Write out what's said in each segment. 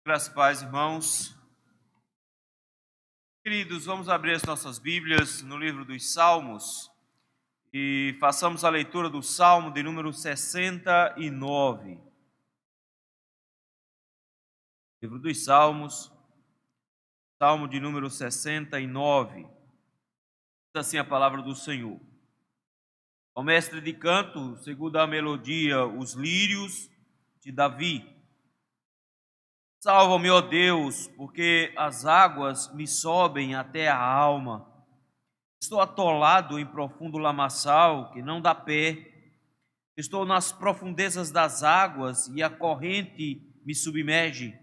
Graças e paz, irmãos. Queridos, vamos abrir as nossas Bíblias no livro dos Salmos e façamos a leitura do Salmo de número 69. Livro dos Salmos, Salmo de número 69. Diz assim a palavra do Senhor. Ao mestre de canto, segundo a melodia, os lírios de Davi. Salva-me, ó Deus, porque as águas me sobem até a alma. Estou atolado em profundo lamaçal que não dá pé. Estou nas profundezas das águas e a corrente me submerge.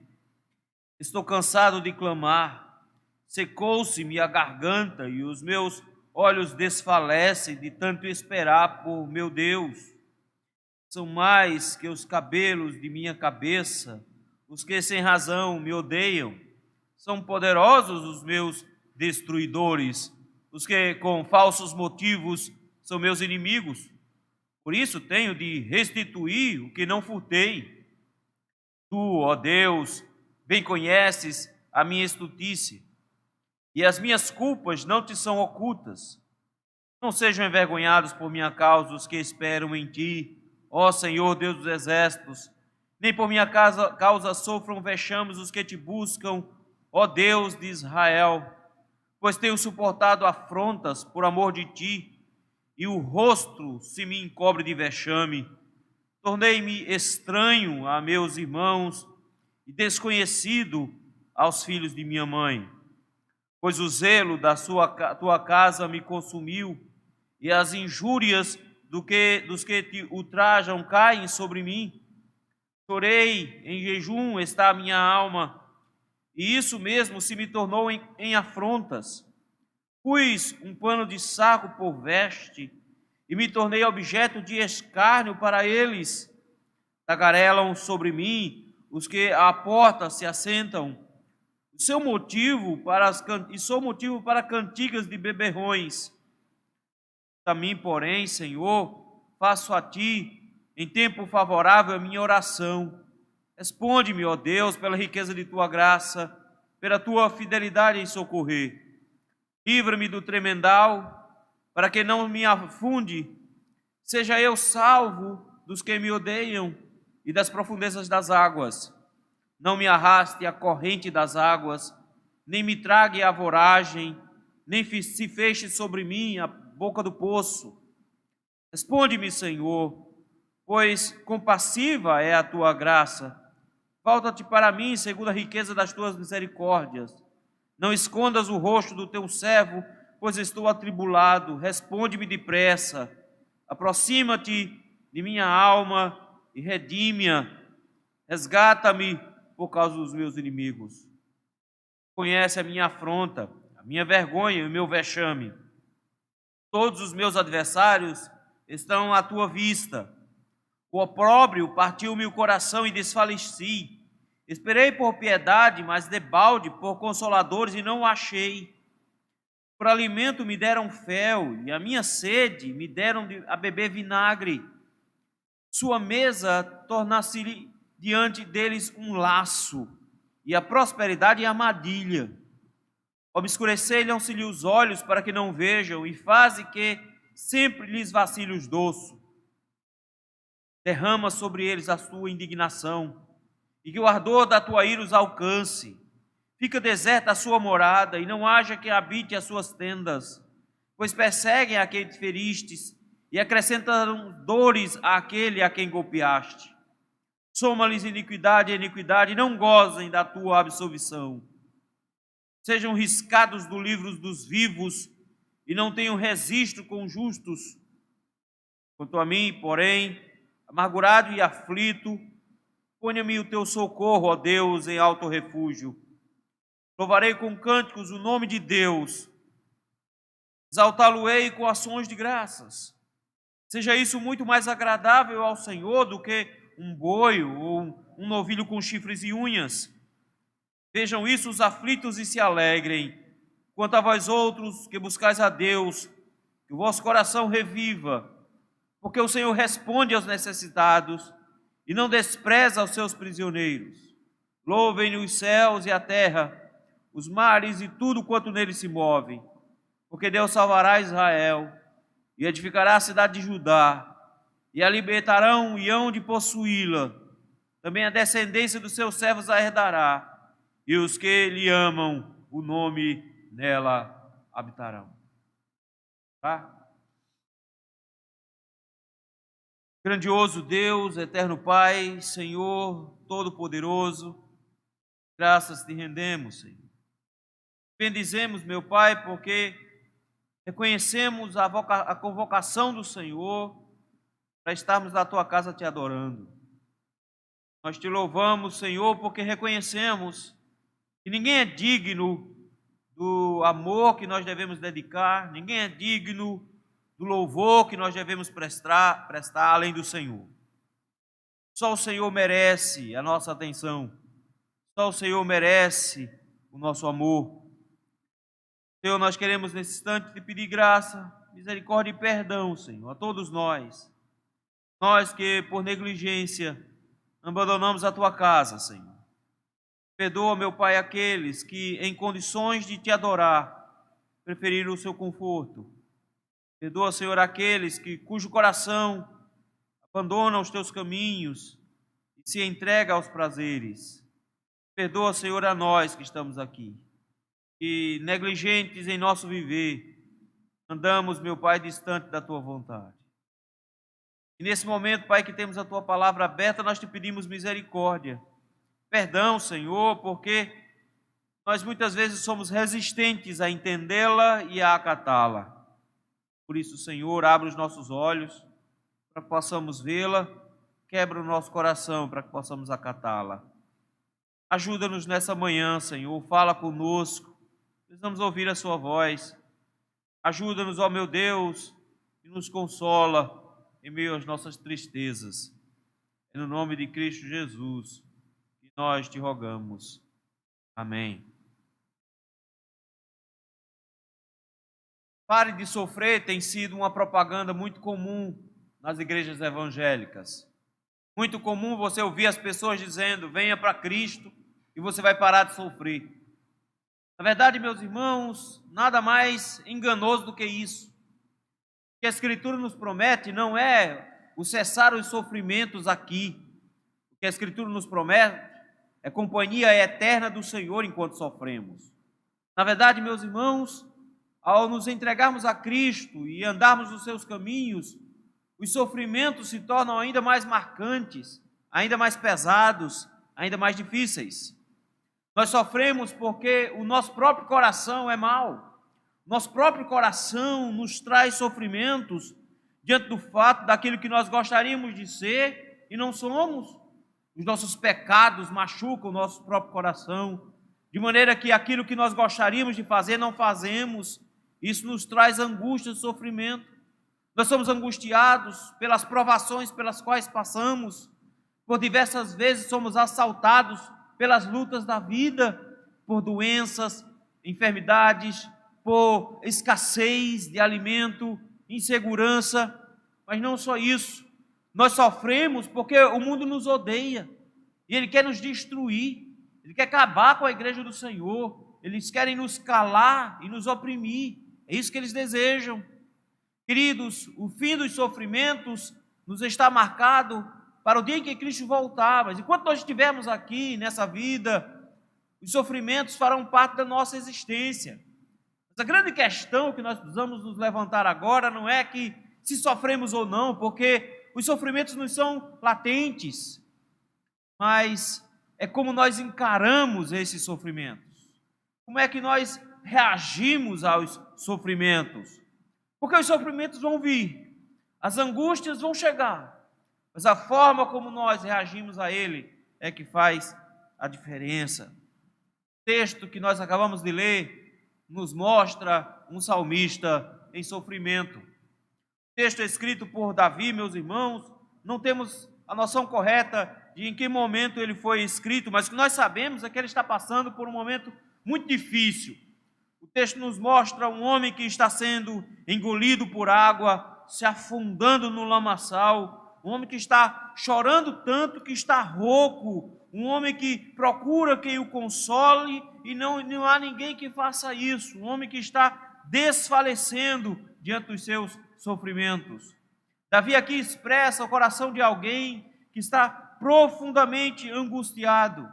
Estou cansado de clamar. Secou-se-me a garganta e os meus olhos desfalecem de tanto esperar por meu Deus. São mais que os cabelos de minha cabeça, os que sem razão me odeiam. São poderosos os meus destruidores, os que com falsos motivos são meus inimigos. Por isso tenho de restituir o que não furtei. Tu, ó Deus, bem conheces a minha estultícia, e as minhas culpas não te são ocultas. Não sejam envergonhados por minha causa os que esperam em ti, ó Senhor Deus dos exércitos, nem por minha causa sofram vexames os que te buscam, ó Deus de Israel, pois tenho suportado afrontas por amor de ti, e o rosto se me encobre de vexame. Tornei-me estranho a meus irmãos e desconhecido aos filhos de minha mãe, pois o zelo da tua casa me consumiu, e as injúrias dos que te ultrajam caem sobre mim. Chorei, em jejum está a minha alma, e isso mesmo se me tornou em afrontas. Pus um pano de saco por veste, e me tornei objeto de escárnio para eles. Tagarelam sobre mim os que à porta se assentam, sou motivo para cantigas de beberrões. A mim, porém, Senhor, faço a ti, em tempo favorável, a minha oração. Responde-me, ó Deus, pela riqueza de tua graça, pela tua fidelidade em socorrer. Livra-me do tremendal, para que não me afunde. Seja eu salvo dos que me odeiam e das profundezas das águas. Não me arraste a corrente das águas, nem me trague a voragem, nem se feche sobre mim a boca do poço. Responde-me, Senhor, pois compassiva é a tua graça. Volta-te para mim segundo a riqueza das tuas misericórdias. Não escondas o rosto do teu servo, pois estou atribulado. Responde-me depressa. Aproxima-te de minha alma e redime-a. Resgata-me por causa dos meus inimigos. Conhece a minha afronta, a minha vergonha e o meu vexame. Todos os meus adversários estão à tua vista. O opróbrio partiu-me o coração e desfaleci. Esperei por piedade, mas debalde por consoladores e não o achei. Por alimento me deram fel, e a minha sede me deram a beber vinagre. Sua mesa tornasse diante deles um laço, e a prosperidade armadilha. Obscurecelham-se-lhe os olhos para que não vejam, e faze que sempre lhes vacile os dorsos. Derrama sobre eles a tua indignação, e que o ardor da tua ira os alcance. Fica deserta a sua morada, e não haja quem habite as suas tendas, pois perseguem a quem te feristes, e acrescentam dores àquele a quem golpeaste. Soma-lhes iniquidade e iniquidade, e não gozem da tua absolvição. Sejam riscados do livro dos vivos, e não tenham registro com os justos. Quanto a mim, porém, amargurado e aflito, ponha-me o teu socorro, ó Deus, em alto refúgio. Louvarei com cânticos o nome de Deus, exaltá-lo-ei com ações de graças. Seja isso muito mais agradável ao Senhor do que um boi ou um novilho com chifres e unhas. Vejam isso os aflitos e se alegrem. Quanto a vós outros que buscais a Deus, que o vosso coração reviva, porque o Senhor responde aos necessitados e não despreza os seus prisioneiros. Louvem os céus e a terra, os mares e tudo quanto neles se move, porque Deus salvará Israel e edificará a cidade de Judá, e a libertarão e hão de possuí-la. Também a descendência dos seus servos a herdará, e os que lhe amam o nome nela habitarão. Tá? Grandioso Deus, eterno Pai, Senhor Todo-Poderoso, graças te rendemos, Senhor. Bendizemos, meu Pai, porque reconhecemos a convocação do Senhor para estarmos na tua casa te adorando. Nós te louvamos, Senhor, porque reconhecemos que ninguém é digno do amor que nós devemos dedicar, ninguém é digno do louvor que nós devemos prestar além do Senhor. Só o Senhor merece a nossa atenção, só o Senhor merece o nosso amor. Senhor, nós queremos nesse instante te pedir graça, misericórdia e perdão, Senhor, a todos nós. Nós que por negligência abandonamos a tua casa, Senhor. Perdoa, meu Pai, aqueles que em condições de te adorar preferiram o seu conforto. Perdoa, Senhor, aqueles cujo coração abandona os teus caminhos e se entrega aos prazeres. Perdoa, Senhor, a nós que estamos aqui. E negligentes em nosso viver, andamos, meu Pai, distante da tua vontade. E nesse momento, Pai, que temos a tua palavra aberta, nós te pedimos misericórdia. Perdão, Senhor, porque nós muitas vezes somos resistentes a entendê-la e a acatá-la. Por isso, Senhor, abre os nossos olhos para que possamos vê-la, quebra o nosso coração para que possamos acatá-la. Ajuda-nos nessa manhã, Senhor, fala conosco. Precisamos ouvir a sua voz. Ajuda-nos, ó meu Deus, e nos consola em meio às nossas tristezas. É no nome de Cristo Jesus que nós te rogamos. Amém. Pare de sofrer tem sido uma propaganda muito comum nas igrejas evangélicas. Muito comum você ouvir as pessoas dizendo: venha para Cristo e você vai parar de sofrer. Na verdade, meus irmãos, nada mais enganoso do que isso. O que a Escritura nos promete não é o cessar os sofrimentos aqui. O que a Escritura nos promete é companhia eterna do Senhor enquanto sofremos. Na verdade, meus irmãos, ao nos entregarmos a Cristo e andarmos nos seus caminhos, os sofrimentos se tornam ainda mais marcantes, ainda mais pesados, ainda mais difíceis. Nós sofremos porque o nosso próprio coração é mau. Nosso próprio coração nos traz sofrimentos diante do fato daquilo que nós gostaríamos de ser e não somos. Os nossos pecados machucam o nosso próprio coração, de maneira que aquilo que nós gostaríamos de fazer não fazemos. Isso nos traz angústia e sofrimento. Nós somos angustiados pelas provações pelas quais passamos. Por diversas vezes somos assaltados pelas lutas da vida, por doenças, enfermidades, por escassez de alimento, insegurança. Mas não só isso. Nós sofremos porque o mundo nos odeia e ele quer nos destruir. Ele quer acabar com a igreja do Senhor. Eles querem nos calar e nos oprimir. É isso que eles desejam. Queridos, o fim dos sofrimentos nos está marcado para o dia em que Cristo voltar. Mas enquanto nós estivermos aqui nessa vida, os sofrimentos farão parte da nossa existência. Mas a grande questão que nós precisamos nos levantar agora não é que se sofremos ou não, porque os sofrimentos nos são latentes, mas é como nós encaramos esses sofrimentos. Como é que nós reagimos aos sofrimentos? Porque os sofrimentos vão vir, as angústias vão chegar, mas a forma como nós reagimos a ele é que faz a diferença. O texto que nós acabamos de ler nos mostra um salmista em sofrimento. O texto é escrito por Davi, meus irmãos, não temos a noção correta de em que momento ele foi escrito, mas o que nós sabemos é que ele está passando por um momento muito difícil. O texto nos mostra um homem que está sendo engolido por água, se afundando no lamaçal, um homem que está chorando tanto que está rouco, um homem que procura quem o console e não há ninguém que faça isso, um homem que está desfalecendo diante dos seus sofrimentos. Davi aqui expressa o coração de alguém que está profundamente angustiado.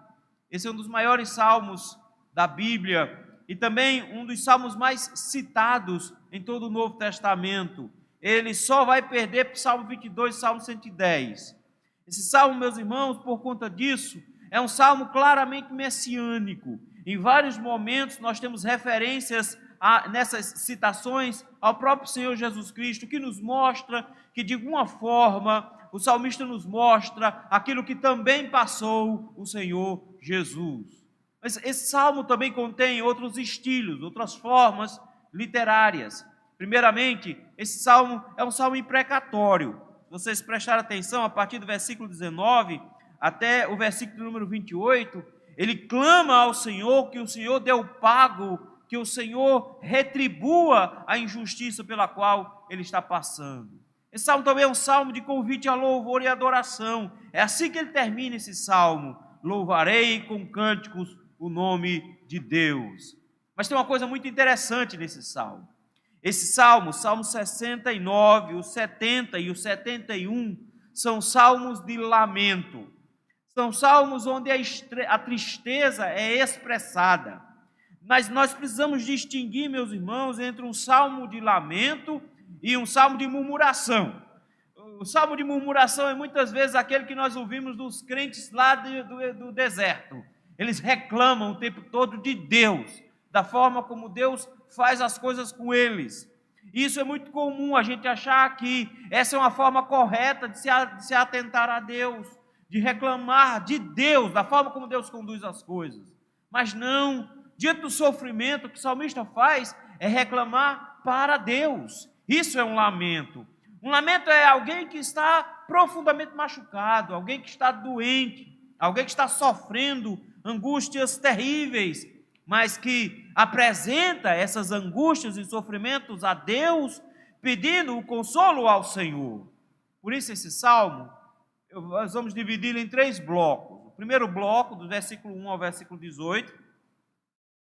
Esse é um dos maiores salmos da Bíblia e também um dos salmos mais citados em todo o Novo Testamento. Ele só vai perder para o Salmo 22 e Salmo 110. Esse salmo, meus irmãos, por conta disso, é um salmo claramente messiânico. Em vários momentos nós temos referências nessas citações ao próprio Senhor Jesus Cristo, que nos mostra que de alguma forma o salmista nos mostra aquilo que também passou o Senhor Jesus. Mas esse salmo também contém outros estilos, outras formas literárias. Primeiramente, esse salmo é um salmo imprecatório. Se vocês prestarem atenção, a partir do versículo 19 até o versículo número 28, ele clama ao Senhor que o Senhor dê o pago, que o Senhor retribua a injustiça pela qual ele está passando. Esse salmo também é um salmo de convite a louvor e adoração. É assim que ele termina esse salmo: louvarei com cânticos o nome de Deus. Mas tem uma coisa muito interessante nesse salmo. Esse salmo, Salmo 69, o 70 e o 71, são salmos de lamento. São salmos onde a tristeza é expressada. Mas nós precisamos distinguir, meus irmãos, entre um salmo de lamento e um salmo de murmuração. O salmo de murmuração é muitas vezes aquele que nós ouvimos dos crentes lá do deserto. Eles reclamam o tempo todo de Deus, da forma como Deus faz as coisas com eles. Isso é muito comum a gente achar que essa é uma forma correta de se atentar a Deus, de reclamar de Deus, da forma como Deus conduz as coisas. Mas não, diante do sofrimento, o que o salmista faz é reclamar para Deus. Isso é um lamento. Um lamento é alguém que está profundamente machucado, alguém que está doente, alguém que está sofrendo angústias terríveis, mas que apresenta essas angústias e sofrimentos a Deus, pedindo o consolo ao Senhor. Por isso esse salmo, nós vamos dividi-lo em 3 blocos. O primeiro bloco, do versículo 1 ao versículo 18,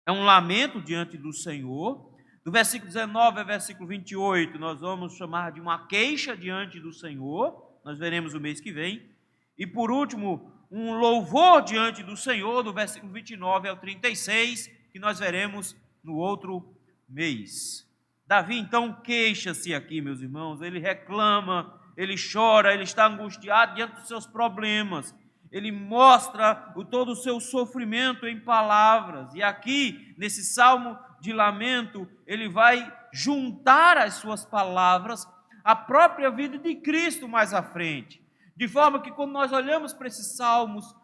é um lamento diante do Senhor. Do versículo 19 ao versículo 28, nós vamos chamar de uma queixa diante do Senhor, nós veremos o mês que vem. E por último, um louvor diante do Senhor, do versículo 29 ao 36, que nós veremos no outro mês. Davi então queixa-se aqui, meus irmãos, ele reclama, ele chora, ele está angustiado diante dos seus problemas, ele mostra todo o seu sofrimento em palavras, e aqui, nesse salmo de lamento, ele vai juntar as suas palavras à própria vida de Cristo mais à frente. De forma que quando nós olhamos para esses salmos,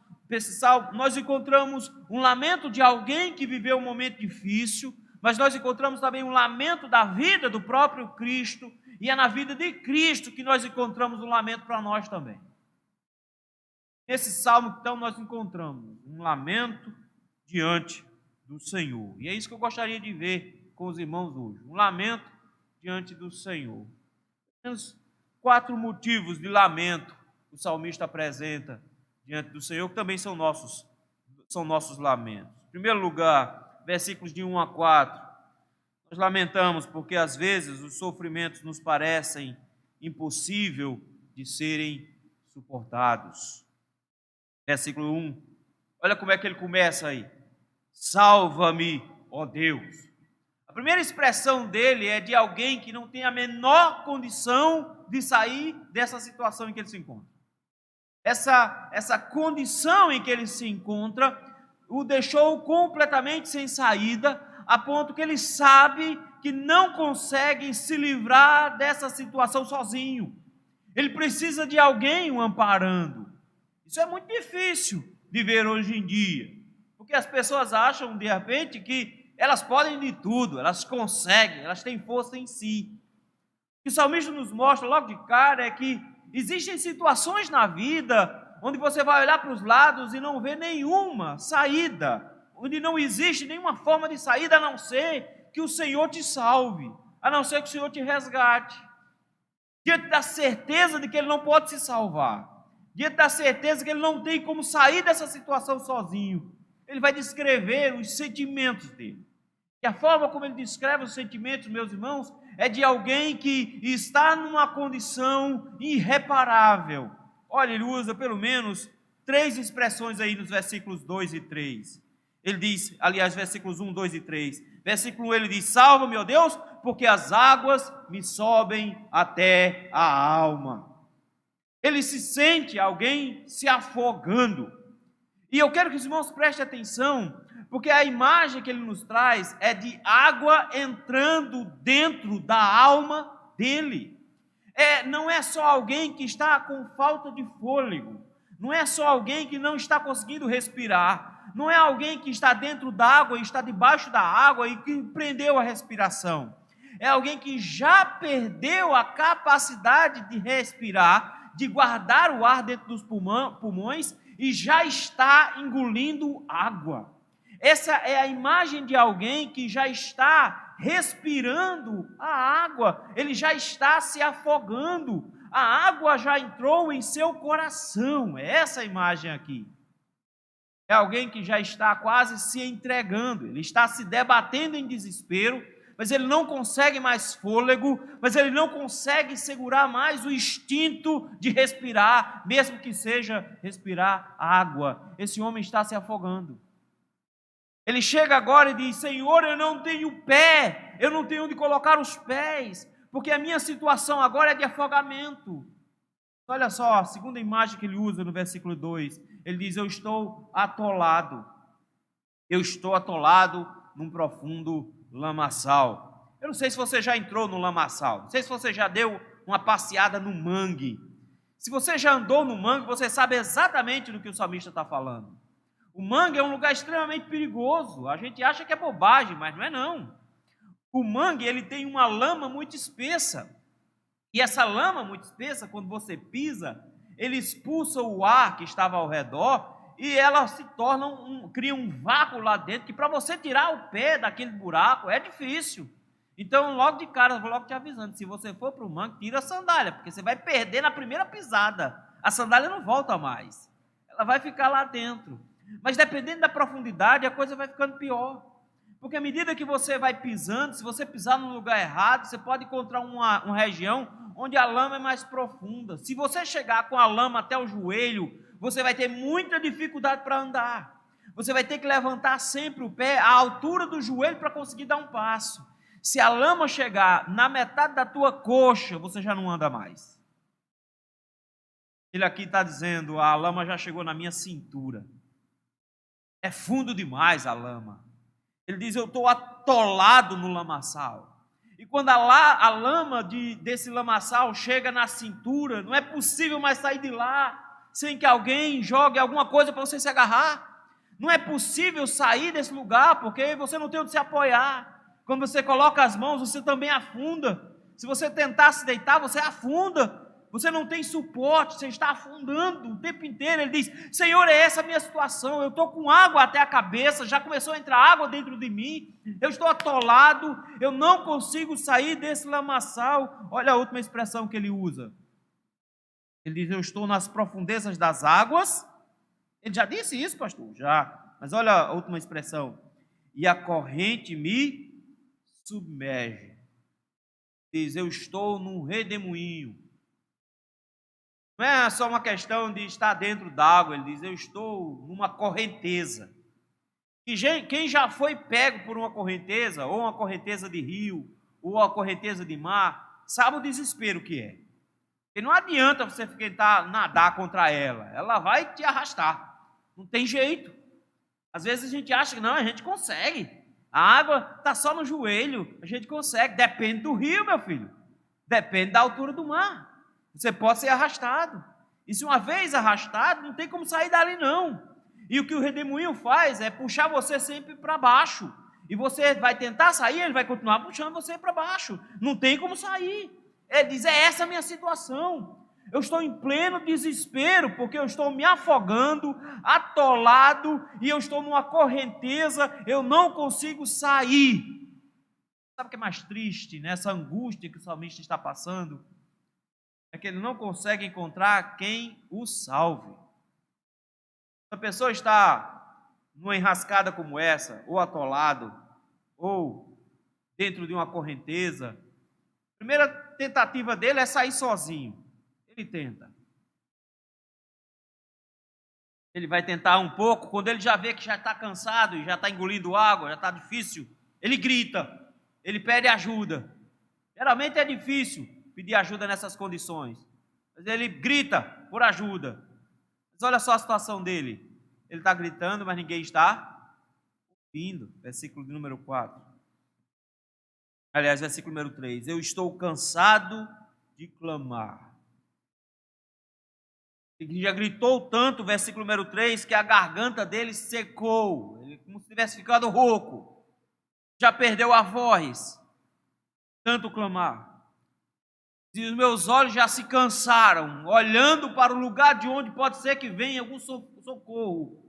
nós encontramos um lamento de alguém que viveu um momento difícil, mas nós encontramos também um lamento da vida do próprio Cristo, e é na vida de Cristo que nós encontramos um lamento para nós também. Nesse salmo, então, nós encontramos um lamento diante do Senhor. E é isso que eu gostaria de ver com os irmãos hoje. Um lamento diante do Senhor. Temos 4 motivos de lamento que o salmista apresenta diante do Senhor, que também são nossos lamentos. Em primeiro lugar, versículos de 1 a 4. Nós lamentamos porque às vezes os sofrimentos nos parecem impossível de serem suportados. Versículo 1. Olha como é que ele começa aí. Salva-me, ó Deus. A primeira expressão dele é de alguém que não tem a menor condição de sair dessa situação em que ele se encontra. Essa condição em que ele se encontra o deixou completamente sem saída, a ponto que ele sabe que não consegue se livrar dessa situação sozinho. Ele precisa de alguém o amparando. Isso é muito difícil de ver hoje em dia, porque as pessoas acham, de repente, que elas podem de tudo, elas conseguem, elas têm força em si. O que o salmista nos mostra logo de cara é que existem situações na vida onde você vai olhar para os lados e não vê nenhuma saída, onde não existe nenhuma forma de saída a não ser que o Senhor te salve, a não ser que o Senhor te resgate. diante da certeza de que ele não pode se salvar, diante da certeza que ele não tem como sair dessa situação sozinho, ele vai descrever os sentimentos dele. E a forma como ele descreve os sentimentos, meus irmãos, é de alguém que está numa condição irreparável. Olha, ele usa pelo menos 3 expressões aí nos versículos 2 e 3. Ele diz, aliás, versículos 1, 2 e 3. Versículo 1, ele diz: salva-me, ó Deus, porque as águas me sobem até a alma. Ele se sente alguém se afogando. E eu quero que os irmãos prestem atenção, porque a imagem que ele nos traz é de água entrando dentro da alma dele. Não é só alguém que está com falta de fôlego, não é só alguém que não está conseguindo respirar, não é alguém que está dentro d'água e está debaixo da água e que prendeu a respiração. É alguém que já perdeu a capacidade de respirar, de guardar o ar dentro dos pulmões e já está engolindo água. Essa é a imagem de alguém que já está respirando a água, ele já está se afogando, a água já entrou em seu coração. É essa a imagem aqui. É alguém que já está quase se entregando, ele está se debatendo em desespero, mas ele não consegue mais fôlego, mas ele não consegue segurar mais o instinto de respirar, mesmo que seja respirar água. Esse homem está se afogando. Ele chega agora e diz: Senhor, eu não tenho pé, eu não tenho onde colocar os pés, porque a minha situação agora é de afogamento. Olha só, a segunda imagem que ele usa no versículo 2, ele diz: eu estou atolado num profundo lamaçal. Eu não sei se você já entrou no lamaçal, não sei se você já deu uma passeada no mangue. Se você já andou no mangue, você sabe exatamente do que o salmista está falando. O mangue é um lugar extremamente perigoso. A gente acha que é bobagem, mas não é não. O mangue, ele tem uma lama muito espessa. E essa lama muito espessa, quando você pisa, ele expulsa o ar que estava ao redor e ela se torna cria um vácuo lá dentro que para você tirar o pé daquele buraco é difícil. Então, logo de cara, eu vou logo te avisando, se você for para o mangue, tira a sandália, porque você vai perder na primeira pisada. A sandália não volta mais. Ela vai ficar lá dentro. Mas dependendo da profundidade, a coisa vai ficando pior. Porque à medida que você vai pisando, se você pisar no lugar errado, você pode encontrar uma região onde a lama é mais profunda. Se você chegar com a lama até o joelho, você vai ter muita dificuldade para andar. Você vai ter que levantar sempre o pé à altura do joelho para conseguir dar um passo. Se a lama chegar na metade da tua coxa, você já não anda mais. Ele aqui está dizendo: a lama já chegou na minha cintura. É fundo demais a lama. Ele diz: eu estou atolado no lamaçal. E quando a lama desse lamaçal chega na cintura, não é possível mais sair de lá sem que alguém jogue alguma coisa para você se agarrar. Não é possível sair desse lugar porque você não tem onde se apoiar. Quando você coloca as mãos, você também afunda. Se você tentar se deitar, você afunda. Você não tem suporte, você está afundando o tempo inteiro. Ele diz: Senhor, é essa a minha situação, eu estou com água até a cabeça, já começou a entrar água dentro de mim, eu estou atolado, eu não consigo sair desse lamaçal. Olha a última expressão que ele usa. Ele diz: eu estou nas profundezas das águas. Ele já disse isso, pastor? Já. Mas olha a última expressão. E a corrente me submerge. Diz: eu estou num redemoinho. Não é só uma questão de estar dentro d'água, ele diz: eu estou numa correnteza. E quem já foi pego por uma correnteza, ou uma correnteza de rio, ou uma correnteza de mar, sabe o desespero que é. E não adianta você tentar nadar contra ela, ela vai te arrastar. Não tem jeito. Às vezes a gente acha que não, a gente consegue. A água está só no joelho, a gente consegue. Depende do rio, meu filho. Depende da altura do mar. Você pode ser arrastado. E se uma vez arrastado, não tem como sair dali não. E o que o redemoinho faz é puxar você sempre para baixo. E você vai tentar sair, ele vai continuar puxando você para baixo. Não tem como sair. Ele diz: é essa a minha situação. Eu estou em pleno desespero, porque eu estou me afogando, atolado, e eu estou numa correnteza, eu não consigo sair. Sabe o que é mais triste nessa angústia que o salmista está passando? é que ele não consegue encontrar quem o salve. Se a pessoa está numa enrascada como essa, ou atolado, ou dentro de uma correnteza, a primeira tentativa dele é sair sozinho. Ele tenta. Ele vai tentar um pouco, quando ele já vê que já está cansado e já está engolindo água, já está difícil, ele grita, ele pede ajuda. Geralmente é difícil pedir ajuda nessas condições, mas ele grita por ajuda. Mas olha só a situação dele. Ele está gritando, mas ninguém está ouvindo. Versículo de número 4. Aliás, versículo número 3. Eu estou cansado de clamar. Ele já gritou tanto, versículo número 3, que a garganta dele secou. Ele como se tivesse ficado rouco. Já perdeu a voz. Tanto clamar. E os meus olhos já se cansaram, olhando para o lugar de onde pode ser que venha algum socorro.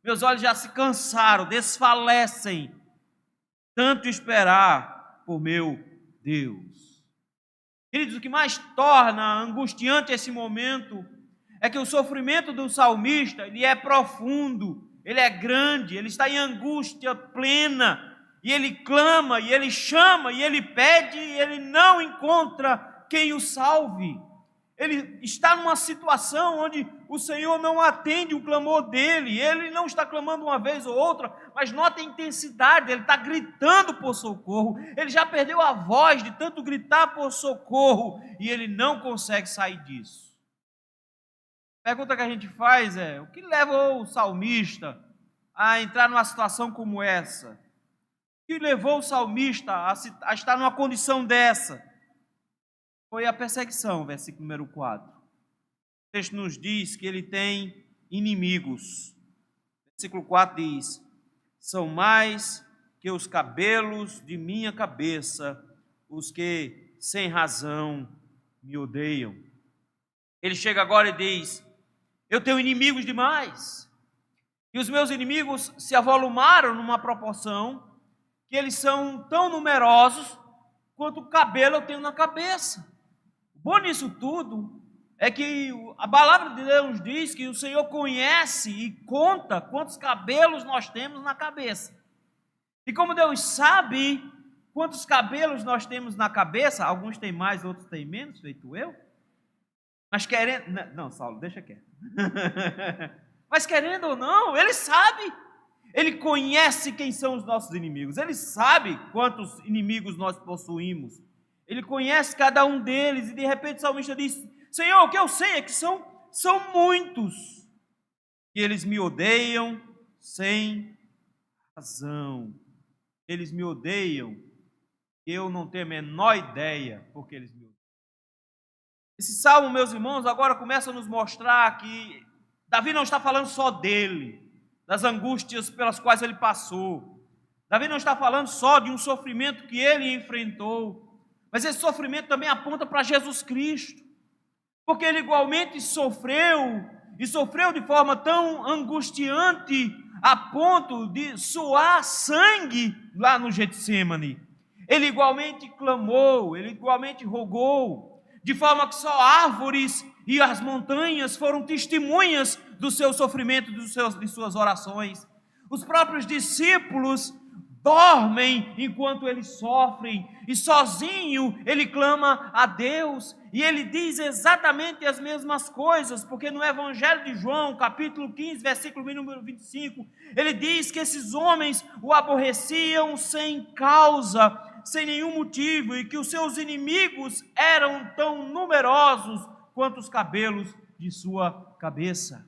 Meus olhos já se cansaram, desfalecem, tanto esperar por meu Deus. Queridos, o que mais torna angustiante esse momento é que o sofrimento do salmista, ele é profundo, ele é grande, ele está em angústia plena, e ele clama, e ele chama, e ele pede, e ele não encontra quem o salve. Ele está numa situação onde o Senhor não atende o clamor dele, ele não está clamando uma vez ou outra, mas nota a intensidade, ele está gritando por socorro, ele já perdeu a voz de tanto gritar por socorro, e ele não consegue sair disso. A pergunta que a gente faz é, o que levou o salmista a entrar numa situação como essa? O que levou o salmista a estar numa condição dessa? Foi a perseguição, versículo número 4. O texto nos diz que ele tem inimigos. Versículo 4 diz, são mais que os cabelos de minha cabeça, os que sem razão me odeiam. Ele chega agora e diz, eu tenho inimigos demais. E os meus inimigos se avolumaram numa proporção que eles são tão numerosos quanto o cabelo eu tenho na cabeça. O bom nisso tudo é que a palavra de Deus diz que o Senhor conhece e conta quantos cabelos nós temos na cabeça. E como Deus sabe quantos cabelos nós temos na cabeça, alguns têm mais, outros têm menos, feito eu. Mas querendo... Não, Saulo, deixa quieto. Mas querendo ou não, Ele sabe. Ele conhece quem são os nossos inimigos. Ele sabe quantos inimigos nós possuímos. Ele conhece cada um deles. E de repente o salmista diz, Senhor, o que eu sei é que são muitos. E eles me odeiam sem razão. Eles me odeiam. Eu não tenho a menor ideia porque eles me odeiam. Esse salmo, meus irmãos, agora começa a nos mostrar que Davi não está falando só dele, das angústias pelas quais ele passou. Davi não está falando só de um sofrimento que ele enfrentou, mas esse sofrimento também aponta para Jesus Cristo, porque ele igualmente sofreu, e sofreu de forma tão angustiante, a ponto de suar sangue lá no Getsêmani. Ele igualmente clamou, ele igualmente rogou, de forma que só árvores e as montanhas foram testemunhas do seu sofrimento, de suas orações. Os próprios discípulos dormem enquanto eles sofrem, e sozinho ele clama a Deus, e ele diz exatamente as mesmas coisas, porque no Evangelho de João, capítulo 15, versículo número 25, ele diz que esses homens o aborreciam sem causa, sem nenhum motivo, e que os seus inimigos eram tão numerosos quanto os cabelos de sua cabeça.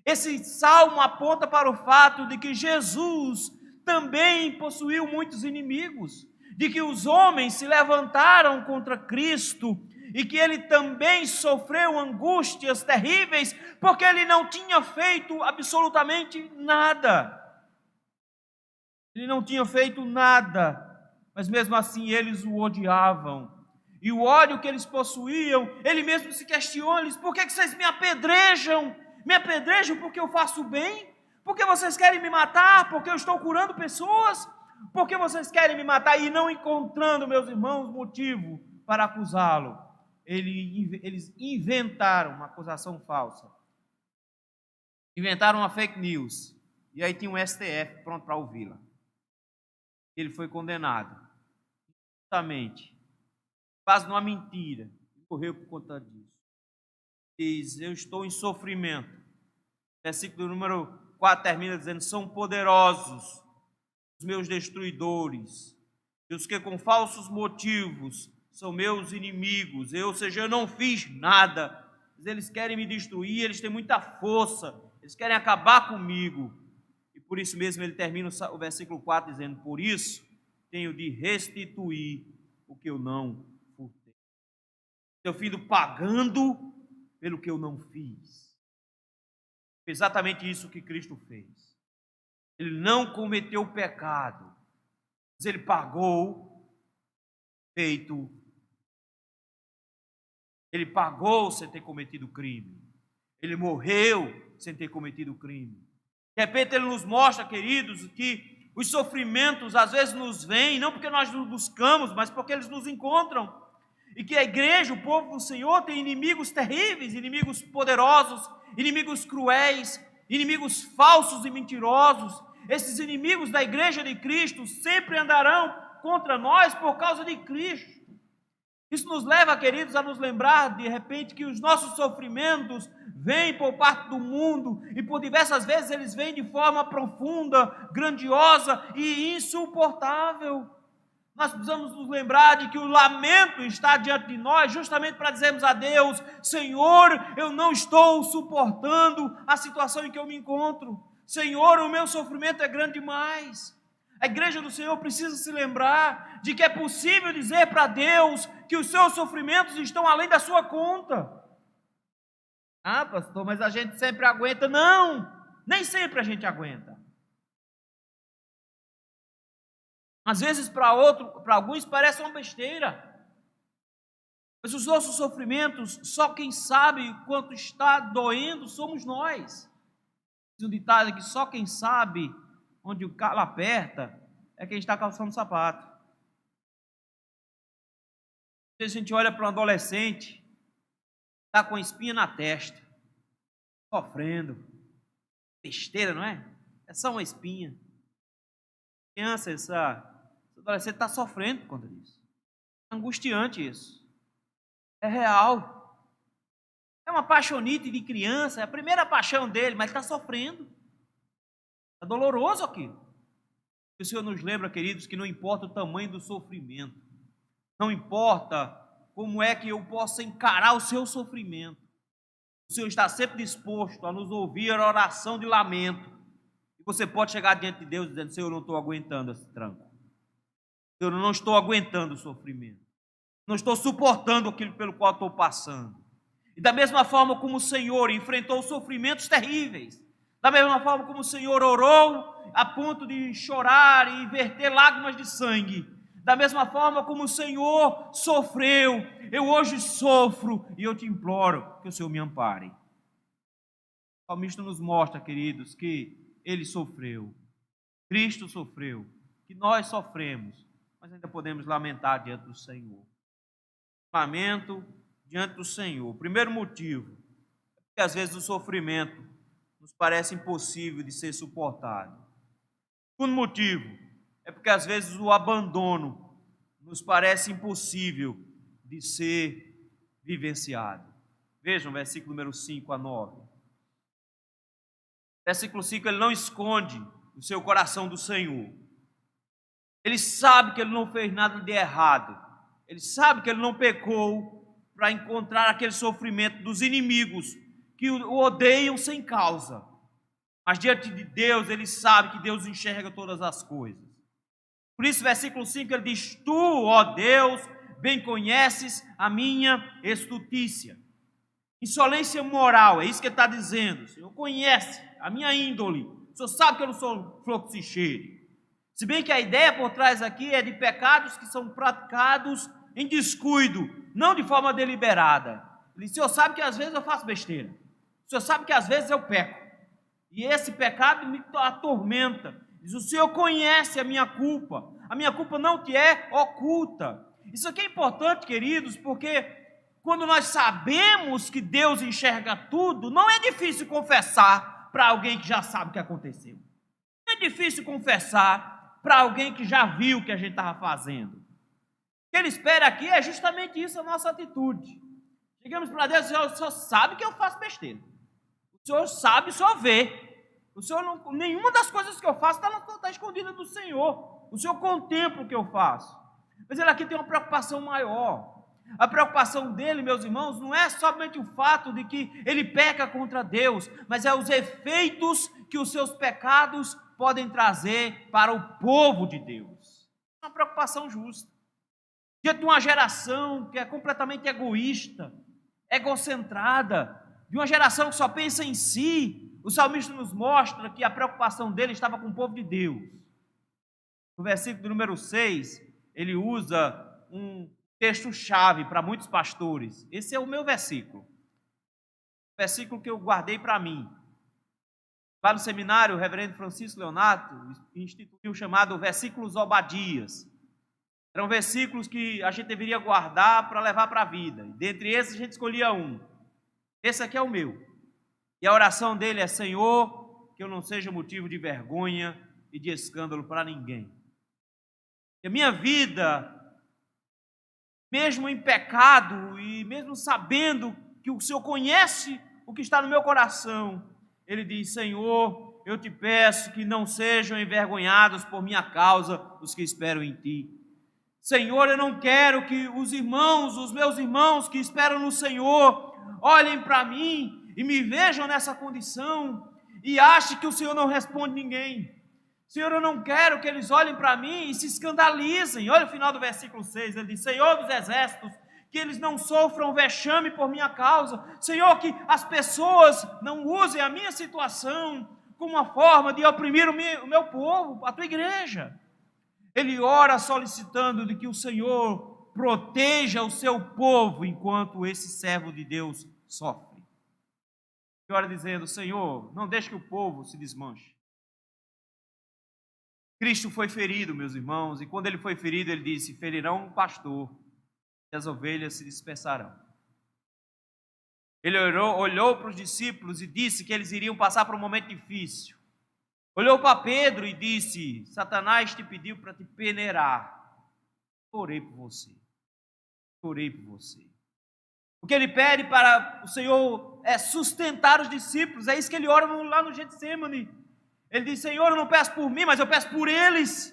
Esse salmo aponta para o fato de que Jesus também possuiu muitos inimigos, de que os homens se levantaram contra Cristo e que ele também sofreu angústias terríveis, porque ele não tinha feito absolutamente nada. Ele não tinha feito nada, mas mesmo assim eles o odiavam. E o ódio que eles possuíam, ele mesmo se questiona, por que vocês me apedrejam? Me apedrejam porque eu faço bem? Porque vocês querem me matar? Porque eu estou curando pessoas? Porque vocês querem me matar? E não encontrando, meus irmãos, motivo para acusá-lo. eles inventaram uma acusação falsa. Inventaram uma fake news. E aí tinha um STF pronto para ouvi-la. Ele foi condenado. Justamente. Quase numa mentira. Morreu por conta disso. Diz, eu estou em sofrimento. Versículo número 4 termina dizendo, são poderosos os meus destruidores, e os que com falsos motivos são meus inimigos. Ou seja, eu não fiz nada, mas eles querem me destruir, eles têm muita força, eles querem acabar comigo. E por isso mesmo ele termina o versículo 4 dizendo, por isso tenho de restituir o que eu não furtei. Seu filho pagando pelo que eu não fiz. Exatamente isso que Cristo fez. Ele não cometeu o pecado, mas ele pagou feito. Ele pagou sem ter cometido crime. Ele morreu sem ter cometido crime. De repente ele nos mostra, queridos, que os sofrimentos às vezes nos vêm, não porque nós nos buscamos, mas porque eles nos encontram. E que a igreja, o povo do Senhor, tem inimigos terríveis, inimigos poderosos, inimigos cruéis, inimigos falsos e mentirosos. Esses inimigos da igreja de Cristo sempre andarão contra nós por causa de Cristo. Isso nos leva, queridos, a nos lembrar de repente que os nossos sofrimentos vêm por parte do mundo e por diversas vezes eles vêm de forma profunda, grandiosa e insuportável. Nós precisamos nos lembrar de que o lamento está diante de nós justamente para dizermos a Deus, Senhor, eu não estou suportando a situação em que eu me encontro. Senhor, o meu sofrimento é grande demais. A igreja do Senhor precisa se lembrar de que é possível dizer para Deus que os seus sofrimentos estão além da sua conta. Ah, pastor, mas a gente sempre aguenta. Não, nem sempre a gente aguenta. Às vezes para alguns parece uma besteira. Mas os nossos sofrimentos, só quem sabe quanto está doendo somos nós. Diz um ditado que só quem sabe onde o calo aperta é quem está calçando o sapato. Às vezes a gente olha para um adolescente, está com espinha na testa, sofrendo. Besteira, não é? É só uma espinha. Criança, esse adolescente está sofrendo por conta disso. É angustiante isso. É real. É uma paixonite de criança, é a primeira paixão dele, mas está sofrendo. É doloroso aquilo. O Senhor nos lembra, queridos, que não importa o tamanho do sofrimento, não importa como é que eu possa encarar o seu sofrimento, o Senhor está sempre disposto a nos ouvir a oração de lamento. E você pode chegar diante de Deus dizendo, Senhor, eu não estou aguentando esse tranco. Senhor, eu não estou aguentando o sofrimento. Não estou suportando aquilo pelo qual estou passando. E da mesma forma como o Senhor enfrentou sofrimentos terríveis, da mesma forma como o Senhor orou a ponto de chorar e verter lágrimas de sangue, da mesma forma como o Senhor sofreu, eu hoje sofro e eu te imploro que o Senhor me ampare. O salmista nos mostra, queridos, que ele sofreu, Cristo sofreu, que nós sofremos, mas ainda podemos lamentar diante do Senhor. Lamento diante do Senhor. O primeiro motivo é porque às vezes o sofrimento nos parece impossível de ser suportado. O segundo motivo é porque às vezes o abandono nos parece impossível de ser vivenciado. Vejam o versículo número 5 a 9. Versículo 5, ele não esconde o seu coração do Senhor. Ele sabe que ele não fez nada de errado. Ele sabe que ele não pecou para encontrar aquele sofrimento dos inimigos que o odeiam sem causa. Mas diante de Deus, ele sabe que Deus enxerga todas as coisas. Por isso, versículo 5, ele diz, tu, ó Deus, bem conheces a minha estutícia. Insolência moral, é isso que ele está dizendo. O Senhor conhece a minha índole. O Senhor sabe que eu não sou flor que se cheire. Se bem que a ideia por trás aqui é de pecados que são praticados em descuido, não de forma deliberada. Ele diz, o Senhor sabe que às vezes eu faço besteira. O Senhor sabe que às vezes eu peco. E esse pecado me atormenta. Diz, o Senhor conhece a minha culpa. A minha culpa não te é oculta. Isso aqui é importante, queridos, porque quando nós sabemos que Deus enxerga tudo, não é difícil confessar para alguém que já sabe o que aconteceu. Não é difícil confessar para alguém que já viu o que a gente estava fazendo. O que Ele espera aqui é justamente isso, a nossa atitude. Chegamos para Deus e o Senhor sabe que eu faço besteira. O Senhor sabe, o Senhor vê. O Senhor não, nenhuma das coisas que eu faço está escondida do Senhor. O Senhor contempla o que eu faço. Mas Ele aqui tem uma preocupação maior. A preocupação dele, meus irmãos, não é somente o fato de que ele peca contra Deus, mas é os efeitos que os seus pecados podem trazer para o povo de Deus. É uma preocupação justa. Diante de uma geração que é completamente egoísta, egocentrada, de uma geração que só pensa em si, o salmista nos mostra que a preocupação dele estava com o povo de Deus. No versículo número 6, ele usa um texto-chave para muitos pastores. Esse é o meu versículo. O versículo que eu guardei para mim. Lá no seminário, o reverendo Francisco Leonato instituiu o chamado Versículos Obadias. Eram versículos que a gente deveria guardar para levar para a vida. E dentre esses a gente escolhia um. Esse aqui é o meu. E a oração dele é: Senhor, que eu não seja motivo de vergonha e de escândalo para ninguém. Que a minha vida, mesmo em pecado e mesmo sabendo que o Senhor conhece o que está no meu coração, ele diz: Senhor, eu te peço que não sejam envergonhados por minha causa os que esperam em ti. Senhor, eu não quero que os meus irmãos que esperam no Senhor, olhem para mim e me vejam nessa condição e achem que o Senhor não responde ninguém. Senhor, eu não quero que eles olhem para mim e se escandalizem. Olha o final do versículo 6, ele diz: Senhor dos exércitos, que eles não sofram vexame por minha causa. Senhor, que as pessoas não usem a minha situação como uma forma de oprimir o meu povo, a tua igreja. Ele ora solicitando de que o Senhor proteja o seu povo enquanto esse servo de Deus sofre. Ele ora dizendo: Senhor, não deixe que o povo se desmanche. Cristo foi ferido, meus irmãos, e quando ele foi ferido, ele disse: ferirão um pastor, e as ovelhas se dispersarão. Ele olhou para os discípulos e disse que eles iriam passar por um momento difícil. Olhou para Pedro e disse: Satanás te pediu para te peneirar. Orei por você. Orei por você. O que ele pede para o Senhor é sustentar os discípulos. É isso que ele ora lá no Getsemane. Ele diz: Senhor, eu não peço por mim, mas eu peço por eles.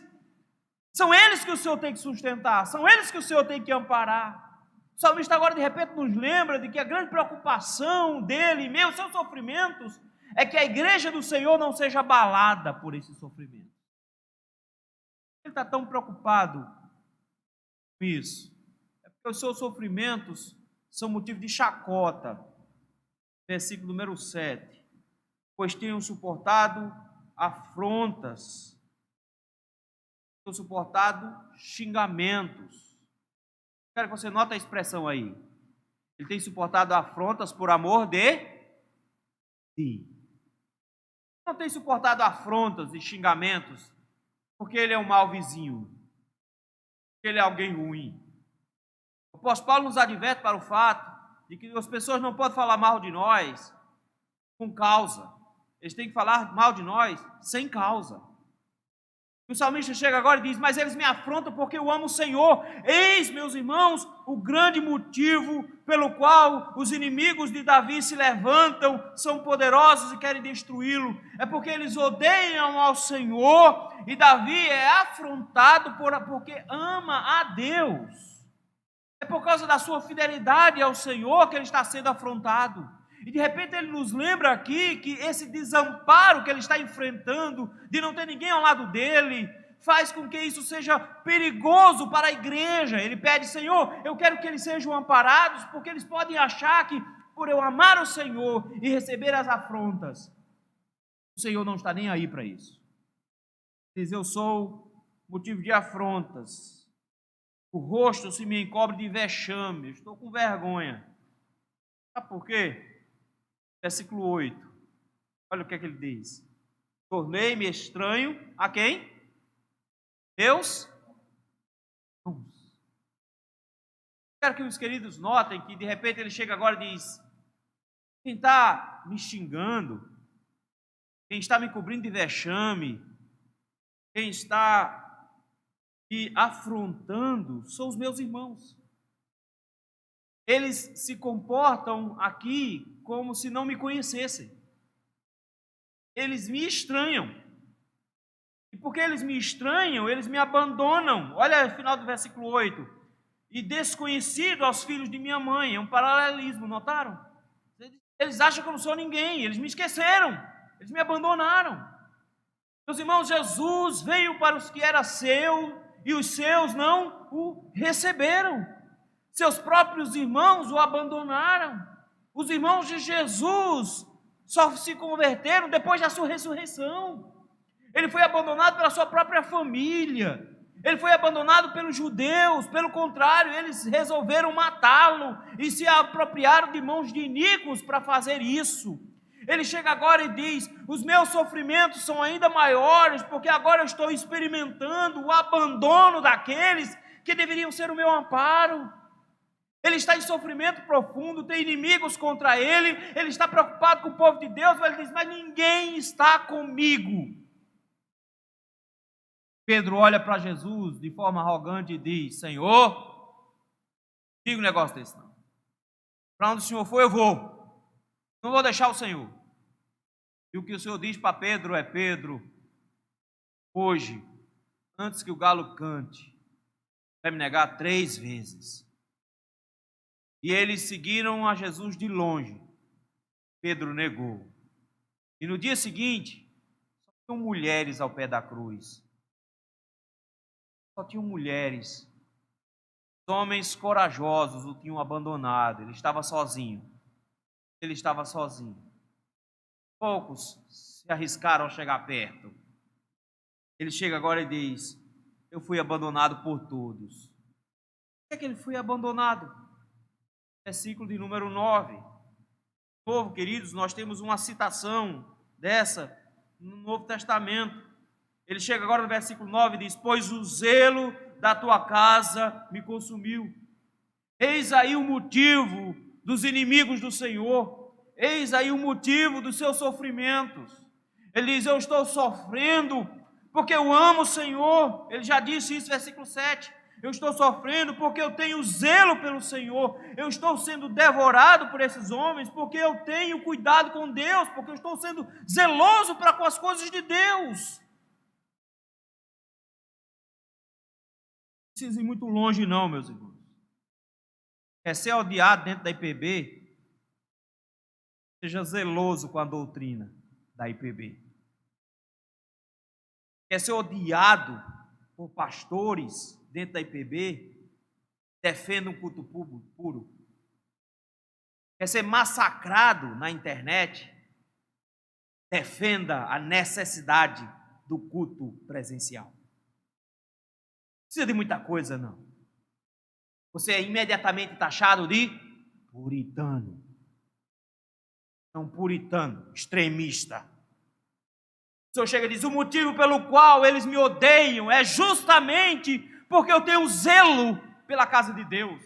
São eles que o Senhor tem que sustentar. São eles que o Senhor tem que amparar. O salmista agora de repente nos lembra de que a grande preocupação dele, em meio aos seus sofrimentos, é que a igreja do Senhor não seja abalada por esse sofrimento. Ele está tão preocupado com isso. É porque os seus sofrimentos são motivo de chacota. Versículo número 7. Pois tenham suportado afrontas, tenham suportado xingamentos. Quero que você note a expressão aí. Ele tem suportado afrontas por amor de ti. Não tem suportado afrontas e xingamentos porque ele é um mau vizinho, porque ele é alguém ruim. O apóstolo Paulo nos adverte para o fato de que as pessoas não podem falar mal de nós com causa. Eles têm que falar mal de nós sem causa. O salmista chega agora e diz: mas eles me afrontam porque eu amo o Senhor. Eis, meus irmãos, o grande motivo pelo qual os inimigos de Davi se levantam, são poderosos e querem destruí-lo. É porque eles odeiam ao Senhor, e Davi é afrontado porque ama a Deus. É por causa da sua fidelidade ao Senhor que ele está sendo afrontado. E de repente ele nos lembra aqui que esse desamparo que ele está enfrentando, de não ter ninguém ao lado dele, faz com que isso seja perigoso para a igreja. Ele pede: Senhor, eu quero que eles sejam amparados, porque eles podem achar que por eu amar o Senhor e receber as afrontas, o Senhor não está nem aí para isso. Diz: eu sou motivo de afrontas, o rosto se me encobre de vexame, eu estou com vergonha. Sabe por quê? Versículo 8, olha o que é que ele diz: tornei-me estranho a quem? Deus. Quero que os queridos notem que de repente ele chega agora e diz: quem está me xingando, quem está me cobrindo de vexame, quem está me afrontando, são os meus irmãos. Eles se comportam aqui como se não me conhecessem. Eles me estranham. E porque eles me estranham, eles me abandonam. Olha o final do versículo 8. E desconhecido aos filhos de minha mãe. É um paralelismo, notaram? Eles acham que eu não sou ninguém. Eles me esqueceram. Eles me abandonaram. Meus irmãos, Jesus veio para os que era seu e os seus não o receberam. Seus próprios irmãos o abandonaram. Os irmãos de Jesus só se converteram depois da sua ressurreição. Ele foi abandonado pela sua própria família. Ele foi abandonado pelos judeus. Pelo contrário, eles resolveram matá-lo e se apropriaram de mãos de iníquos para fazer isso. Ele chega agora e diz: os meus sofrimentos são ainda maiores, porque agora eu estou experimentando o abandono daqueles que deveriam ser o meu amparo. Ele está em sofrimento profundo, tem inimigos contra ele, ele está preocupado com o povo de Deus, mas ele diz: mas ninguém está comigo. Pedro olha para Jesus de forma arrogante e diz: Senhor, não diga um negócio desse não. Para onde o Senhor for, eu vou. Não vou deixar o Senhor. E o que o Senhor diz para Pedro é: Pedro, hoje, antes que o galo cante, vai me negar 3 vezes. E eles seguiram a Jesus de longe. Pedro negou. E no dia seguinte, só tinham mulheres ao pé da cruz. Só tinham mulheres. Os homens corajosos o tinham abandonado. Ele estava sozinho. Ele estava sozinho. Poucos se arriscaram a chegar perto. Ele chega agora e diz: eu fui abandonado por todos. Por que ele foi abandonado? Versículo de número 9. De novo, queridos, nós temos uma citação dessa no Novo Testamento. Ele chega agora no versículo 9 e diz: pois o zelo da tua casa me consumiu. Eis aí o motivo dos inimigos do Senhor. Eis aí o motivo dos seus sofrimentos. Ele diz: eu estou sofrendo porque eu amo o Senhor. Ele já disse isso, versículo 7. Eu estou sofrendo porque eu tenho zelo pelo Senhor. Eu estou sendo devorado por esses homens porque eu tenho cuidado com Deus, porque eu estou sendo zeloso para com as coisas de Deus. Não precisa ir muito longe não, meus irmãos. Quer ser odiado dentro da IPB? Seja zeloso com a doutrina da IPB. Quer ser odiado por pastores dentro da IPB? Defenda um culto puro. Quer ser massacrado na internet? Defenda a necessidade do culto presencial. Não precisa de muita coisa, não. Você é imediatamente taxado de puritano. É um puritano, extremista. O Senhor chega e diz: o motivo pelo qual eles me odeiam é justamente porque eu tenho zelo pela casa de Deus,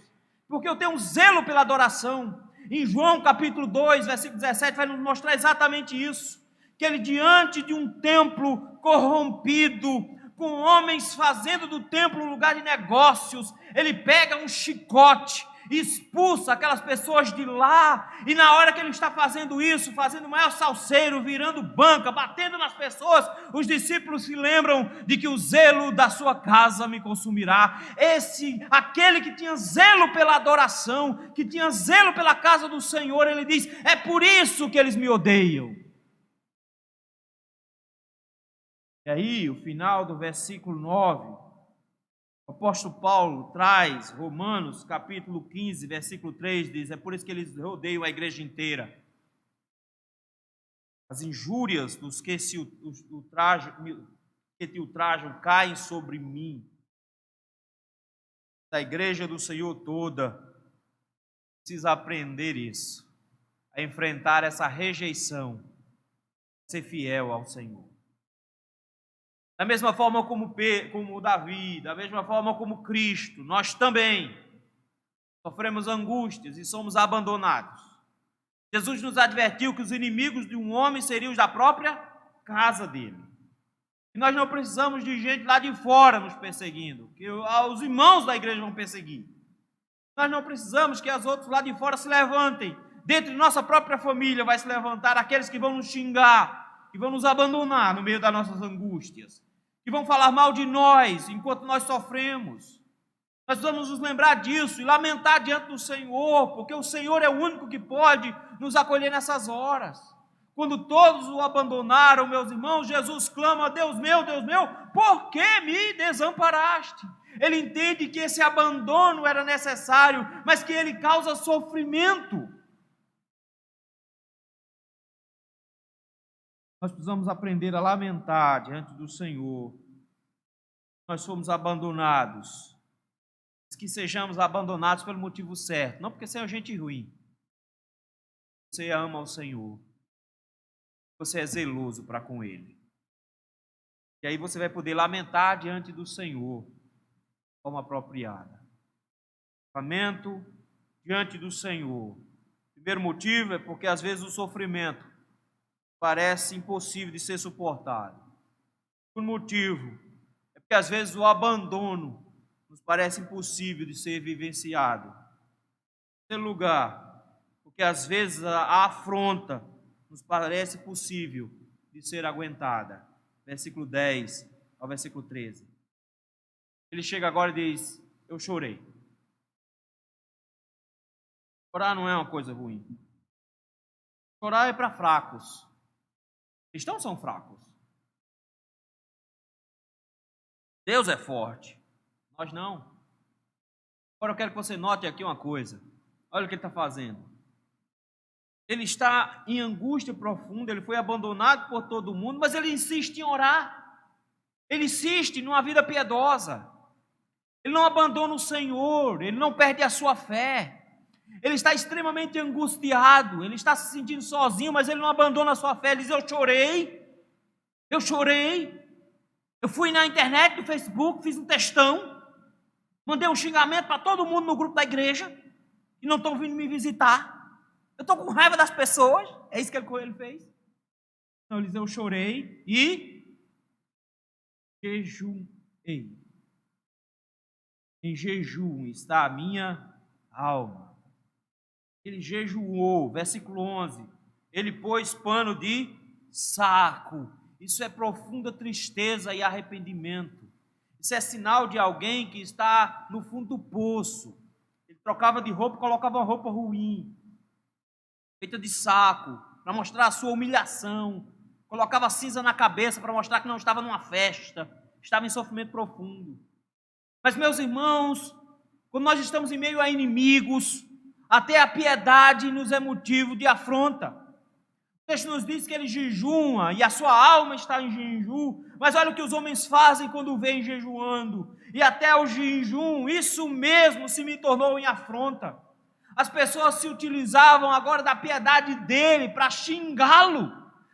porque eu tenho zelo pela adoração. Em João capítulo 2, versículo 17, vai nos mostrar exatamente isso, que ele, diante de um templo corrompido, com homens fazendo do templo um lugar de negócios, ele pega um chicote, expulsa aquelas pessoas de lá, e na hora que ele está fazendo isso, fazendo o maior salseiro, virando banca, batendo nas pessoas, os discípulos se lembram de que o zelo da sua casa me consumirá. Aquele que tinha zelo pela adoração, que tinha zelo pela casa do Senhor, ele diz: é por isso que eles me odeiam. E aí, o final do versículo 9, o apóstolo Paulo traz, Romanos capítulo 15, versículo 3, diz: é por isso que eles rodeiam a igreja inteira. As injúrias dos que te ultrajam caem sobre mim. A igreja do Senhor toda precisa aprender isso, a enfrentar essa rejeição, ser fiel ao Senhor. Da mesma forma como Davi, da mesma forma como Cristo, nós também sofremos angústias e somos abandonados. Jesus nos advertiu que os inimigos de um homem seriam os da própria casa dele. E nós não precisamos de gente lá de fora nos perseguindo, que os irmãos da igreja vão perseguir. Nós não precisamos que os outros lá de fora se levantem. Dentro de nossa própria família vai se levantar aqueles que vão nos xingar, que vão nos abandonar no meio das nossas angústias, que vão falar mal de nós enquanto nós sofremos. Nós vamos nos lembrar disso e lamentar diante do Senhor, porque o Senhor é o único que pode nos acolher nessas horas. Quando todos o abandonaram, meus irmãos, Jesus clama: Deus meu, por que me desamparaste? Ele entende que esse abandono era necessário, mas que ele causa sofrimento. Nós precisamos aprender a lamentar diante do Senhor. Nós fomos abandonados. Que sejamos abandonados pelo motivo certo, não porque você é gente ruim. Você ama o Senhor. Você é zeloso para com Ele. E aí você vai poder lamentar diante do Senhor de forma apropriada. Lamento diante do Senhor. O primeiro motivo é porque às vezes o sofrimento parece impossível de ser suportado. O segundo motivo é porque às vezes o abandono nos parece impossível de ser vivenciado. Em terceiro lugar, porque às vezes a afronta nos parece possível de ser aguentada. Versículo 10 ao versículo 13. Ele chega agora e diz: eu chorei. Chorar não é uma coisa ruim. Chorar é para fracos. Cristãos são fracos. Deus é forte. Nós não. Agora eu quero que você note aqui uma coisa. Olha o que ele está fazendo. Ele está em angústia profunda, ele foi abandonado por todo mundo, mas ele insiste em orar. Ele insiste numa vida piedosa. Ele não abandona o Senhor, ele não perde a sua fé. Ele está extremamente angustiado, ele está se sentindo sozinho, mas ele não abandona a sua fé. Ele diz: eu chorei. Eu fui na internet, no Facebook, fiz um textão. Mandei um xingamento para todo mundo no grupo da igreja, que não estão vindo me visitar. Eu estou com raiva das pessoas. É isso que ele fez. Então ele diz: eu chorei e jejuei. Em jejum está a minha alma. Ele jejuou, versículo 11. Ele pôs pano de saco. Isso é profunda tristeza e arrependimento. Isso é sinal de alguém que está no fundo do poço. Ele trocava de roupa, colocava uma roupa ruim, feita de saco, para mostrar a sua humilhação. Colocava cinza na cabeça para mostrar que não estava numa festa, estava em sofrimento profundo. Mas, meus irmãos, quando nós estamos em meio a inimigos, até a piedade nos é motivo de afronta. O texto nos diz que ele jejuma e a sua alma está em jejum, mas olha o que os homens fazem quando vêm jejuando, e até o jejum, isso mesmo se me tornou em afronta. As pessoas se utilizavam agora da piedade dele para xingá-lo.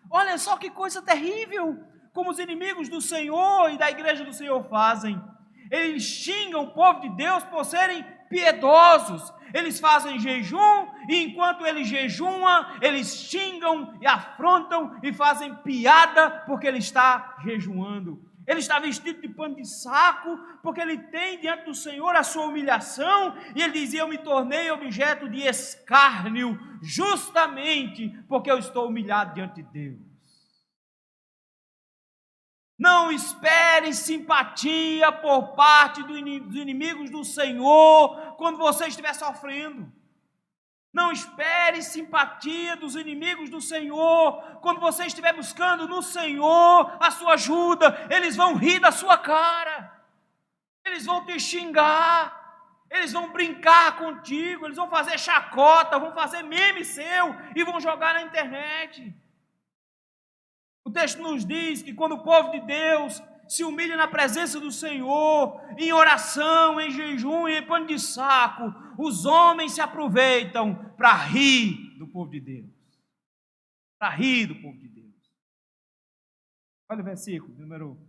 Olha só que coisa terrível, como os inimigos do Senhor e da igreja do Senhor fazem. Eles xingam o povo de Deus por serem piedosos. Eles fazem jejum e enquanto eles jejuam, eles xingam e afrontam e fazem piada porque ele está jejuando. Ele está vestido de pano de saco porque ele tem diante do Senhor a sua humilhação e ele dizia: eu me tornei objeto de escárnio justamente porque eu estou humilhado diante de Deus. Não espere simpatia por parte dos inimigos do Senhor quando você estiver sofrendo. Não espere simpatia dos inimigos do Senhor quando você estiver buscando no Senhor a sua ajuda. Eles vão rir da sua cara, eles vão te xingar, eles vão brincar contigo, eles vão fazer chacota, vão fazer meme seu e vão jogar na internet. O texto nos diz que quando o povo de Deus se humilha na presença do Senhor, em oração, em jejum e em pano de saco, os homens se aproveitam para rir do povo de Deus. Para rir do povo de Deus. Olha o versículo número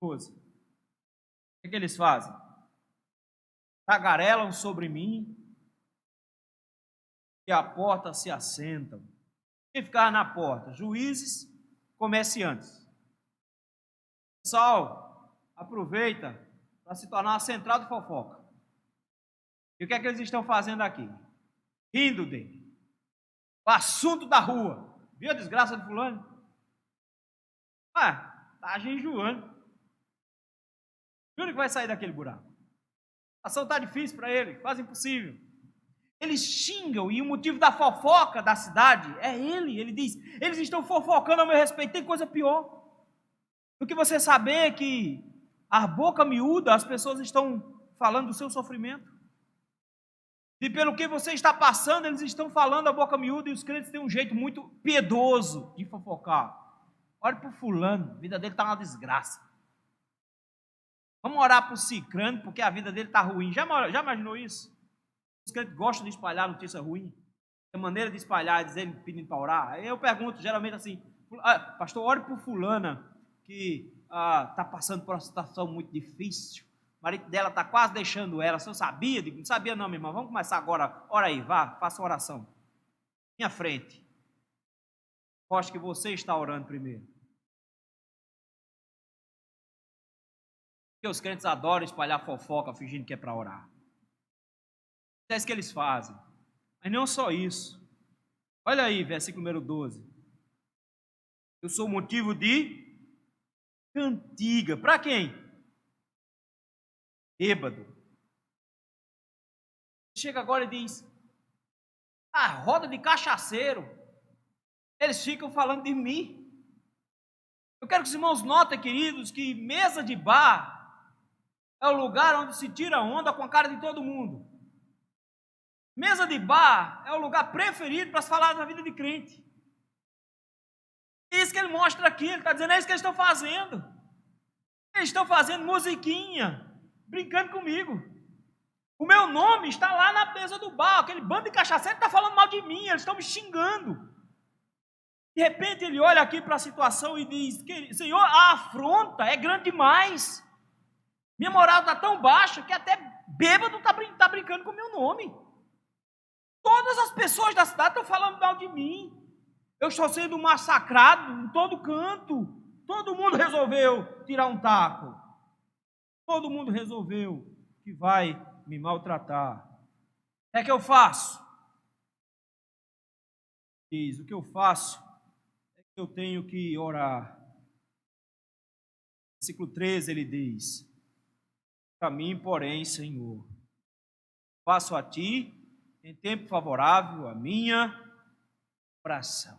12. O que eles fazem? tagarelam sobre mim, e à porta se assentam. Quem ficava na porta? Juízes, comerciantes. Pessoal, aproveita para se tornar a central de fofoca. E o que é que eles estão fazendo aqui? Rindo dele. O assunto da rua. Viu a desgraça de fulano? Tá jejuando. Juro que vai sair daquele buraco. A ação está difícil para ele, quase impossível. Eles xingam, e o motivo da fofoca da cidade é ele. Ele diz, eles estão fofocando a meu respeito. Tem coisa pior do que você saber que a boca miúda, as pessoas estão falando do seu sofrimento. E pelo que você está passando, eles estão falando a boca miúda, e os crentes têm um jeito muito piedoso de fofocar. Olha para o fulano, a vida dele está uma desgraça. Vamos orar para o cicrano, porque a vida dele está ruim. Já imaginou isso? Os crentes gostam de espalhar notícia ruim. A maneira de espalhar é dizer, pedindo para orar. Aí eu pergunto geralmente assim, pastor, ore para fulana que está passando por uma situação muito difícil. O marido dela está quase deixando ela. Se eu sabia, digo, não sabia não, minha irmã. Vamos começar agora. Ora aí, vá, faça uma oração. Minha frente. Acho que você está orando primeiro. Porque os crentes adoram espalhar fofoca, fingindo que é para orar. É isso que eles fazem. Mas não só isso. Olha aí, versículo número 12. Eu sou motivo de cantiga. Para quem? Bêbado. Chega agora e diz, a roda de cachaceiro, eles ficam falando de mim. Eu quero que os irmãos notem, queridos, que mesa de bar é o lugar onde se tira onda com a cara de todo mundo. Mesa de bar é o lugar preferido para se falar da vida de crente. É isso que ele mostra aqui, ele está dizendo, é isso que eles estão fazendo. Eles estão fazendo musiquinha, brincando comigo. O meu nome está lá na mesa do bar, aquele bando de cachaceiro está falando mal de mim, eles estão me xingando. De repente ele olha aqui para a situação e diz, Senhor, a afronta é grande demais. Minha moral está tão baixa que até bêbado está brincando com o meu nome. Todas as pessoas da cidade estão falando mal de mim. Eu estou sendo massacrado em todo canto. Todo mundo resolveu tirar um taco. Todo mundo resolveu que vai me maltratar. O que é que eu faço? Diz, o que eu faço é que eu tenho que orar. Versículo 13 ele diz, para mim, porém, Senhor, faço a ti em tempo favorável a minha oração.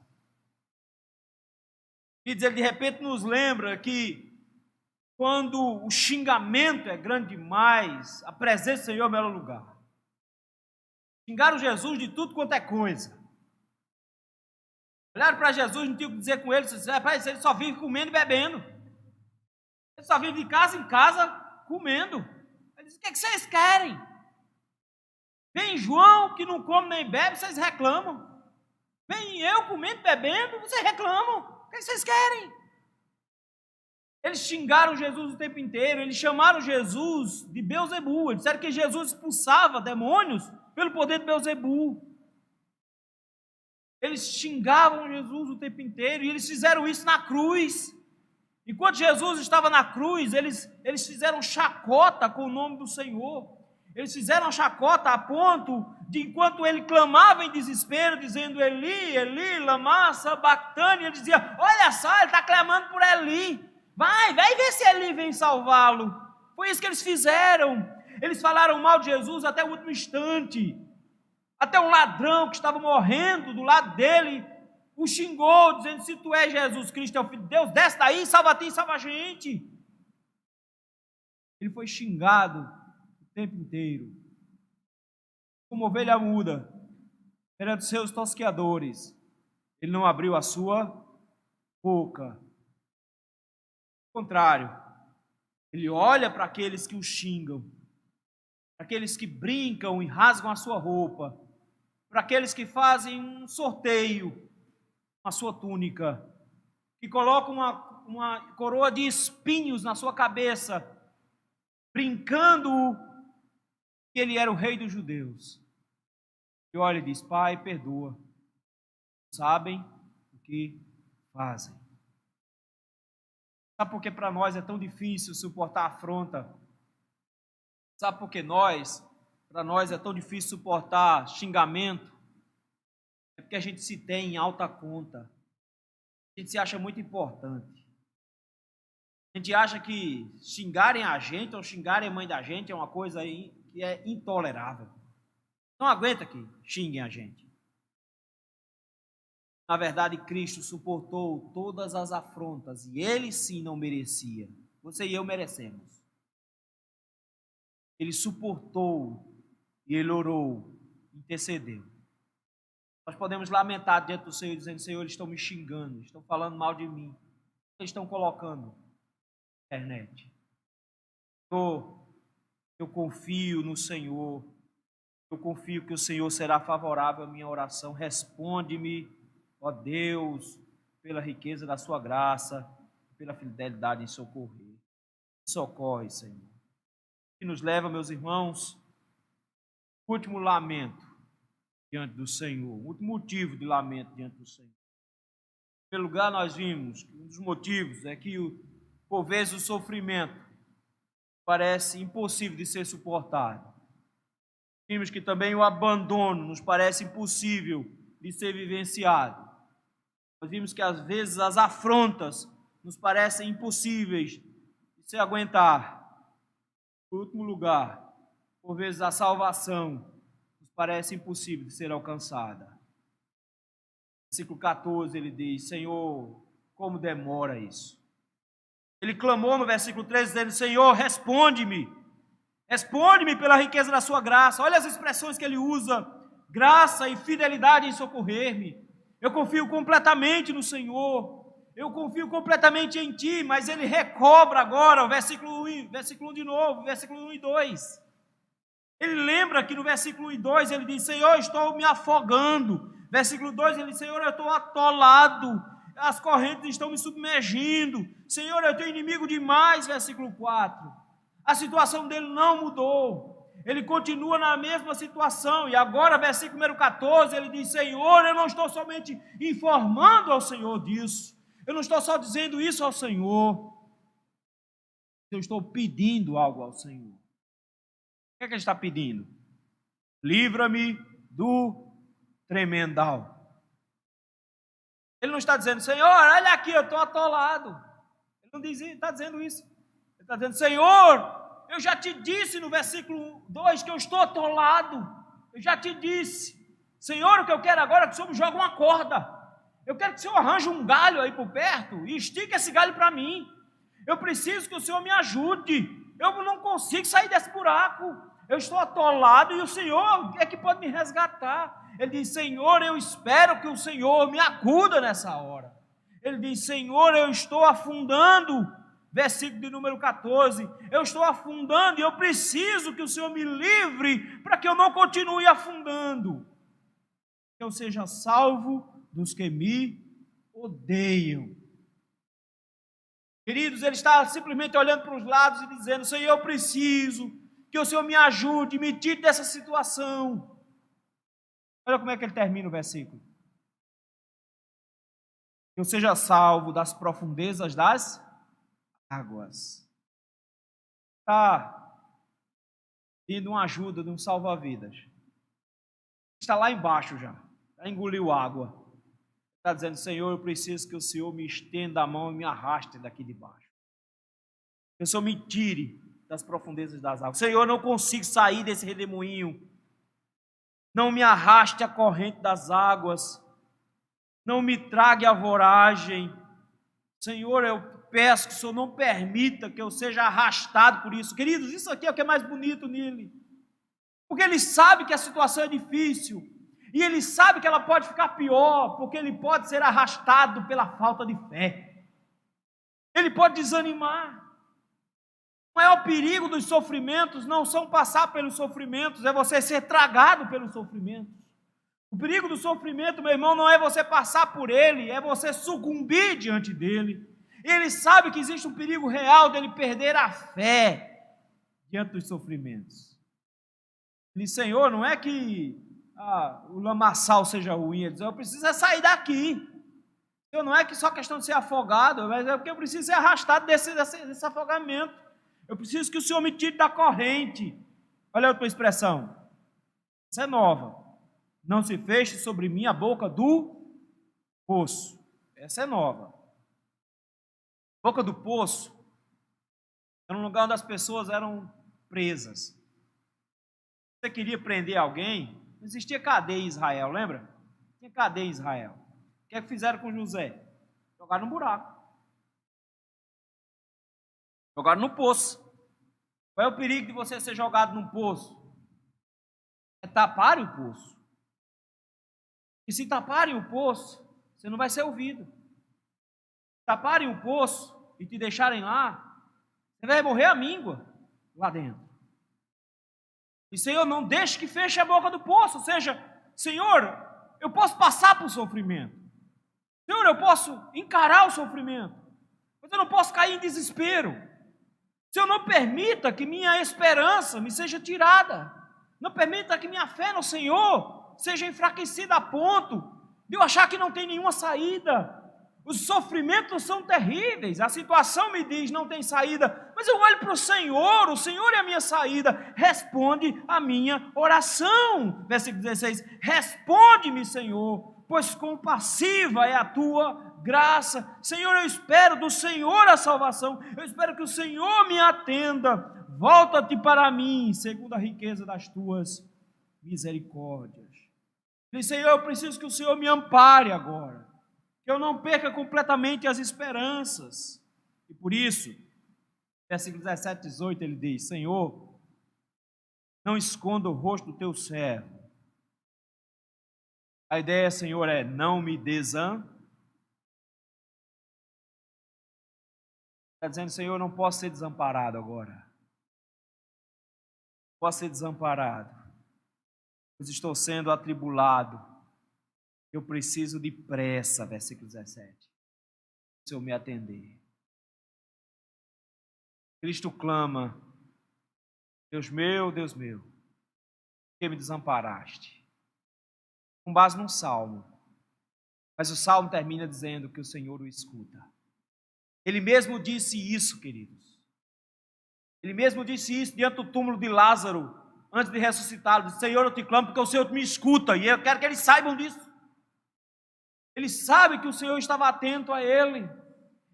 E ele de repente nos lembra que quando o xingamento é grande demais, a presença do Senhor é o melhor lugar. Xingaram Jesus de tudo quanto é coisa. Olharam para Jesus, não tinha o que dizer com ele, ele só vive comendo e bebendo. Ele só vive de casa em casa comendo. Ele disse, o que é que vocês querem? Vem João, que não come nem bebe, vocês reclamam. Vem eu comendo e bebendo, vocês reclamam. O que vocês querem? Eles xingaram Jesus o tempo inteiro, eles chamaram Jesus de Beelzebul. Eles disseram que Jesus expulsava demônios pelo poder de Beelzebul. Eles xingavam Jesus o tempo inteiro e eles fizeram isso na cruz. Enquanto Jesus estava na cruz, eles fizeram chacota com o nome do Senhor. Eles fizeram chacota a ponto de, enquanto ele clamava em desespero, dizendo Eli, Eli, lama sabachthani, ele dizia, olha só, ele está clamando por Eli. Vai ver se Eli vem salvá-lo. Foi isso que eles fizeram. Eles falaram mal de Jesus até o último instante. Até um ladrão que estava morrendo do lado dele o xingou, dizendo, se tu és Jesus Cristo, é o Filho de Deus, desce daí, salva a ti e salva a gente. Ele foi xingado o tempo inteiro, como ovelha muda, perante seus tosqueadores. Ele não abriu a sua boca. Ao contrário, ele olha para aqueles que o xingam, para aqueles que brincam e rasgam a sua roupa, para aqueles que fazem um sorteio com a sua túnica, que colocam uma coroa de espinhos na sua cabeça, brincando que ele era o rei dos judeus. E olha, ele diz: Pai, perdoa, sabem o que fazem. Sabe por que para nós é tão difícil suportar a afronta? Sabe por que para nós é tão difícil suportar xingamento? É porque a gente se tem em alta conta. A gente se acha muito importante. A gente acha que xingarem a gente ou xingarem a mãe da gente é uma coisa aí que é intolerável. Não aguenta que xinguem a gente. Na verdade, Cristo suportou todas as afrontas e ele sim não merecia. Você e eu merecemos. Ele suportou e ele orou, intercedeu. Nós podemos lamentar diante do Senhor, dizendo: Senhor, eles estão me xingando, estão falando mal de mim, eles estão colocando na internet. Eu confio no Senhor, eu confio que o Senhor será favorável à minha oração. Responde-me, ó Deus, pela riqueza da sua graça, pela fidelidade em socorrer. Socorre, Senhor. Que nos leva, meus irmãos, o último lamento diante do Senhor, o último motivo de lamento diante do Senhor. Em primeiro lugar, nós vimos que um dos motivos é que, por vezes, o sofrimento parece impossível de ser suportado. Vimos que também o abandono nos parece impossível de ser vivenciado. Nós vimos que, às vezes, as afrontas nos parecem impossíveis de se aguentar. Em último lugar, por vezes, a salvação parece impossível de ser alcançada. Versículo 14, ele diz: Senhor, como demora isso? Ele clamou no versículo 13, dizendo: Senhor, responde-me pela riqueza da sua graça. Olha as expressões que ele usa: graça e fidelidade em socorrer-me. Eu confio completamente no Senhor, eu confio completamente em Ti. Mas ele recobra agora o versículo 1 de novo, versículo 1 e 2. Ele lembra que no versículo 1 e 2 ele diz: Senhor, estou me afogando. Versículo 2 ele diz: Senhor, eu estou atolado, as correntes estão me submergindo. Senhor, eu tenho inimigo demais. Versículo 4. A situação dele não mudou. Ele continua na mesma situação. E agora, versículo número 14, ele diz: Senhor, eu não estou somente informando ao Senhor disso. Eu não estou só dizendo isso ao Senhor. Eu estou pedindo algo ao Senhor. O que é que ele está pedindo? Livra-me do tremendal. Ele não está dizendo: Senhor, olha aqui, eu estou atolado. Ele não está dizendo isso. Ele está dizendo: Senhor, eu já te disse no versículo 2 que eu estou atolado. Eu já te disse. Senhor, o que eu quero agora é que o Senhor me jogue uma corda. Eu quero que o Senhor arranje um galho aí por perto e estique esse galho para mim. Eu preciso que o Senhor me ajude. Eu não consigo sair desse buraco. Eu estou atolado e o Senhor é que pode me resgatar. Ele diz: Senhor, eu espero que o Senhor me acuda nessa hora. Ele diz: Senhor, eu estou afundando. Versículo de número 14. Eu estou afundando e eu preciso que o Senhor me livre para que eu não continue afundando. Que eu seja salvo dos que me odeiam. Queridos, ele está simplesmente olhando para os lados e dizendo: Senhor, eu preciso que o Senhor me ajude, me tire dessa situação. Olha como é que ele termina o versículo: que eu seja salvo das profundezas das águas. Está pedindo uma ajuda de um salva-vidas. Está lá embaixo já engoliu água. Está dizendo: Senhor, eu preciso que o Senhor me estenda a mão e me arraste daqui de baixo. Que o Senhor me tire das profundezas das águas. Senhor, eu não consigo sair desse redemoinho. Não me arraste a corrente das águas. Não me trague a voragem. Senhor, eu peço que o Senhor não permita que eu seja arrastado por isso. Queridos, isso aqui é o que é mais bonito nele. Porque ele sabe que a situação é difícil. E ele sabe que ela pode ficar pior, porque ele pode ser arrastado pela falta de fé. Ele pode desanimar. O maior perigo dos sofrimentos não são passar pelos sofrimentos, é você ser tragado pelos sofrimentos. O perigo do sofrimento, meu irmão, não é você passar por ele, é você sucumbir diante dele. Ele sabe que existe um perigo real dele perder a fé diante dos sofrimentos. Ele disse, Senhor, não é que o lamaçal seja ruim, ele diz, eu preciso é sair daqui. Senhor, não é que só questão de ser afogado, mas é porque eu preciso ser arrastado desse afogamento. Eu preciso que o Senhor me tire da corrente. Olha a outra expressão. Essa é nova. Não se feche sobre mim a boca do poço. Essa é nova. A boca do poço era um lugar onde as pessoas eram presas. Se você queria prender alguém, não existia cadeia em Israel, lembra? Tinha cadeia em Israel. O que é que fizeram com José? Jogaram no buraco. Jogaram no poço. Qual é o perigo de você ser jogado num poço? É taparem o poço. E se taparem o poço, você não vai ser ouvido. Se taparem o poço e te deixarem lá, você vai morrer à míngua lá dentro. E Senhor, não deixe que feche a boca do poço. Ou seja, Senhor, eu posso passar por sofrimento. Senhor, eu posso encarar o sofrimento. Mas eu não posso cair em desespero. Senhor, não permita que minha esperança me seja tirada. Não permita que minha fé no Senhor seja enfraquecida a ponto de eu achar que não tem nenhuma saída. Os sofrimentos são terríveis, a situação me diz não tem saída, mas eu olho para o Senhor é a minha saída, responde a minha oração. Versículo 16, responde-me, Senhor, pois compassiva é a tua graça. Senhor, eu espero do Senhor a salvação, eu espero que o Senhor me atenda. Volta-te para mim, segundo a riqueza das tuas misericórdias. E, Senhor, eu preciso que o Senhor me ampare agora, que eu não perca completamente as esperanças. E por isso, versículo 17, 18, ele diz, Senhor, não esconda o rosto do teu servo. A ideia, Senhor, é não me desampare. Está dizendo, Senhor, eu não posso ser desamparado agora. Posso ser desamparado, pois estou sendo atribulado. Eu preciso de pressa, versículo 17. Se eu me atender. Cristo clama, Deus meu, por que me desamparaste? Com base num salmo. Mas o salmo termina dizendo que o Senhor o escuta. Ele mesmo disse isso, queridos. Ele mesmo disse isso diante do túmulo de Lázaro, antes de ressuscitá-lo. Disse, Senhor, eu te clamo porque o Senhor me escuta. E eu quero que eles saibam disso. Ele sabe que o Senhor estava atento a ele.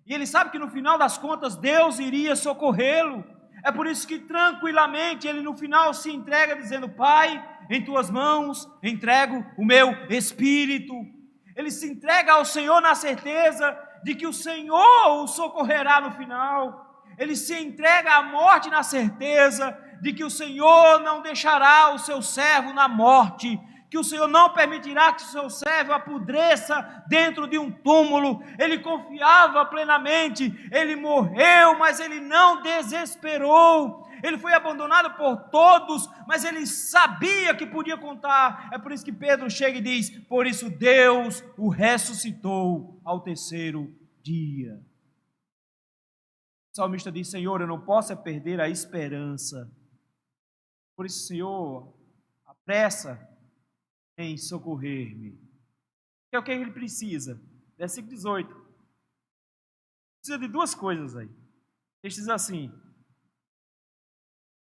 E ele sabe que no final das contas Deus iria socorrê-lo. É por isso que tranquilamente ele no final se entrega dizendo, Pai, em tuas mãos entrego o meu espírito. Ele se entrega ao Senhor na certeza de que o Senhor o socorrerá no final. Ele se entrega à morte na certeza de que o Senhor não deixará o seu servo na morte, que o Senhor não permitirá que o seu servo apodreça dentro de um túmulo. Ele confiava plenamente, ele morreu, mas ele não desesperou. Ele foi abandonado por todos, mas ele sabia que podia contar. É por isso que Pedro chega e diz, por isso Deus o ressuscitou ao terceiro dia. O salmista diz, Senhor, eu não posso perder a esperança. Por isso, Senhor, apressa em socorrer-me. Que é o que ele precisa. Versículo 18. Precisa de duas coisas aí. Ele diz assim,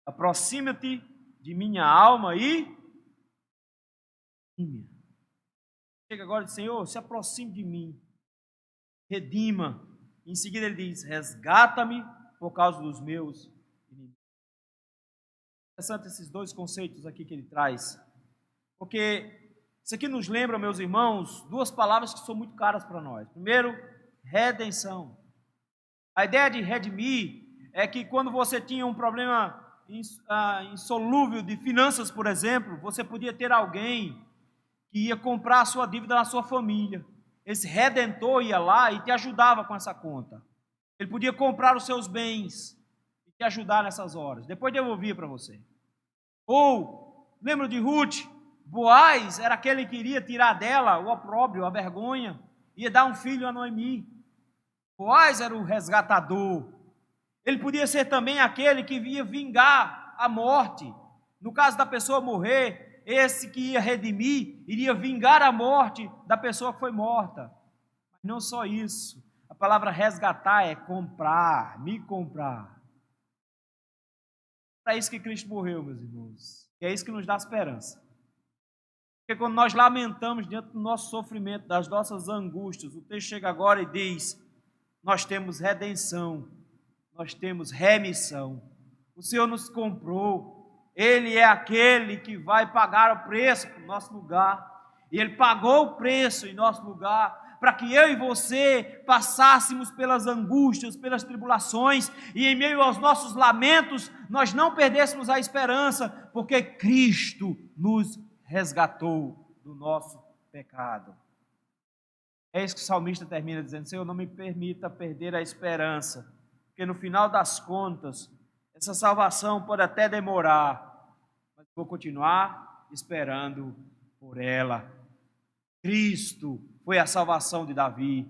aproxima-te de minha alma e chega agora e diz, Senhor, se aproxime de mim, redima. Em seguida ele diz, resgata-me por causa dos meus inimigos. Interessante esses dois conceitos aqui que ele traz, porque isso aqui nos lembra, meus irmãos, duas palavras que são muito caras para nós. Primeiro, redenção. A ideia de redimir é que quando você tinha um problema insolúvel de finanças, por exemplo, você podia ter alguém que ia comprar a sua dívida na sua família. Esse redentor ia lá e te ajudava com essa conta. Ele podia comprar os seus bens e te ajudar nessas horas. Depois devolvia para você. Ou, lembra de Ruth? Boaz era aquele que iria tirar dela o opróbrio, a vergonha, ia dar um filho a Noemi. Boaz era o resgatador. Ele podia ser também aquele que ia vingar a morte. No caso da pessoa morrer, esse que ia redimir, iria vingar a morte da pessoa que foi morta. Mas não só isso. A palavra resgatar é comprar, me comprar. É para isso que Cristo morreu, meus irmãos. E é isso que nos dá esperança. Porque quando nós lamentamos diante do nosso sofrimento, das nossas angústias, o texto chega agora e diz: nós temos redenção, nós temos remissão. O Senhor nos comprou, Ele é aquele que vai pagar o preço para o nosso lugar. E Ele pagou o preço em nosso lugar, para que eu e você passássemos pelas angústias, pelas tribulações, e em meio aos nossos lamentos, nós não perdêssemos a esperança, porque Cristo nos resgatou do nosso pecado. É isso que o salmista termina dizendo: Senhor, não me permita perder a esperança, porque no final das contas, essa salvação pode até demorar, mas vou continuar esperando por ela. Cristo foi a salvação de Davi,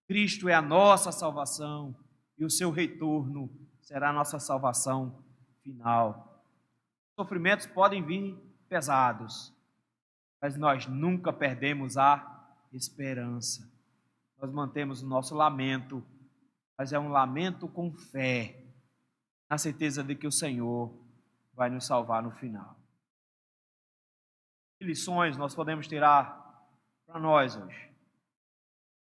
Cristo é a nossa salvação, e o seu retorno será a nossa salvação final. Os sofrimentos podem vir pesados, mas nós nunca perdemos a esperança. Nós mantemos o nosso lamento, mas é um lamento com fé, na certeza de que o Senhor vai nos salvar no final. Que lições nós podemos tirar para nós hoje?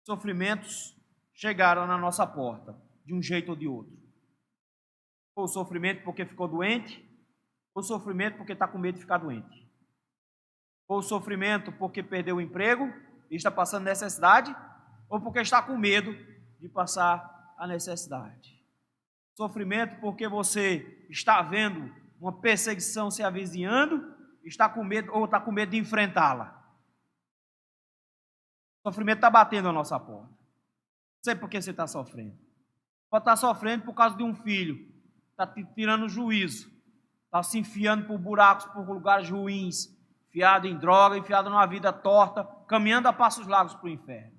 Sofrimentos chegaram na nossa porta, de um jeito ou de outro. Ou sofrimento porque ficou doente, ou sofrimento porque está com medo de ficar doente. Ou sofrimento porque perdeu o emprego e está passando necessidade, ou porque está com medo de passar a necessidade. Sofrimento porque você está vendo uma perseguição se avizinhando, está com medo ou está com medo de enfrentá-la. O sofrimento está batendo a nossa porta. Não sei por que você está sofrendo. Pode estar sofrendo por causa de um filho, está te tirando juízo, está se enfiando por buracos, por lugares ruins, enfiado em droga, enfiado numa vida torta, caminhando a passos largos para o inferno.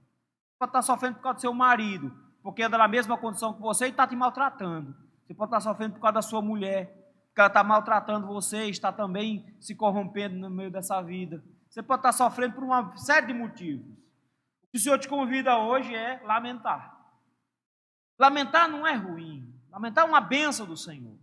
Pode estar sofrendo por causa do seu marido, porque anda na mesma condição que você e está te maltratando. Você pode estar sofrendo por causa da sua mulher, porque ela está maltratando você e está também se corrompendo no meio dessa vida. Você pode estar sofrendo por uma série de motivos. O que o Senhor te convida hoje é lamentar. Lamentar não é ruim. Lamentar é uma bênção do Senhor.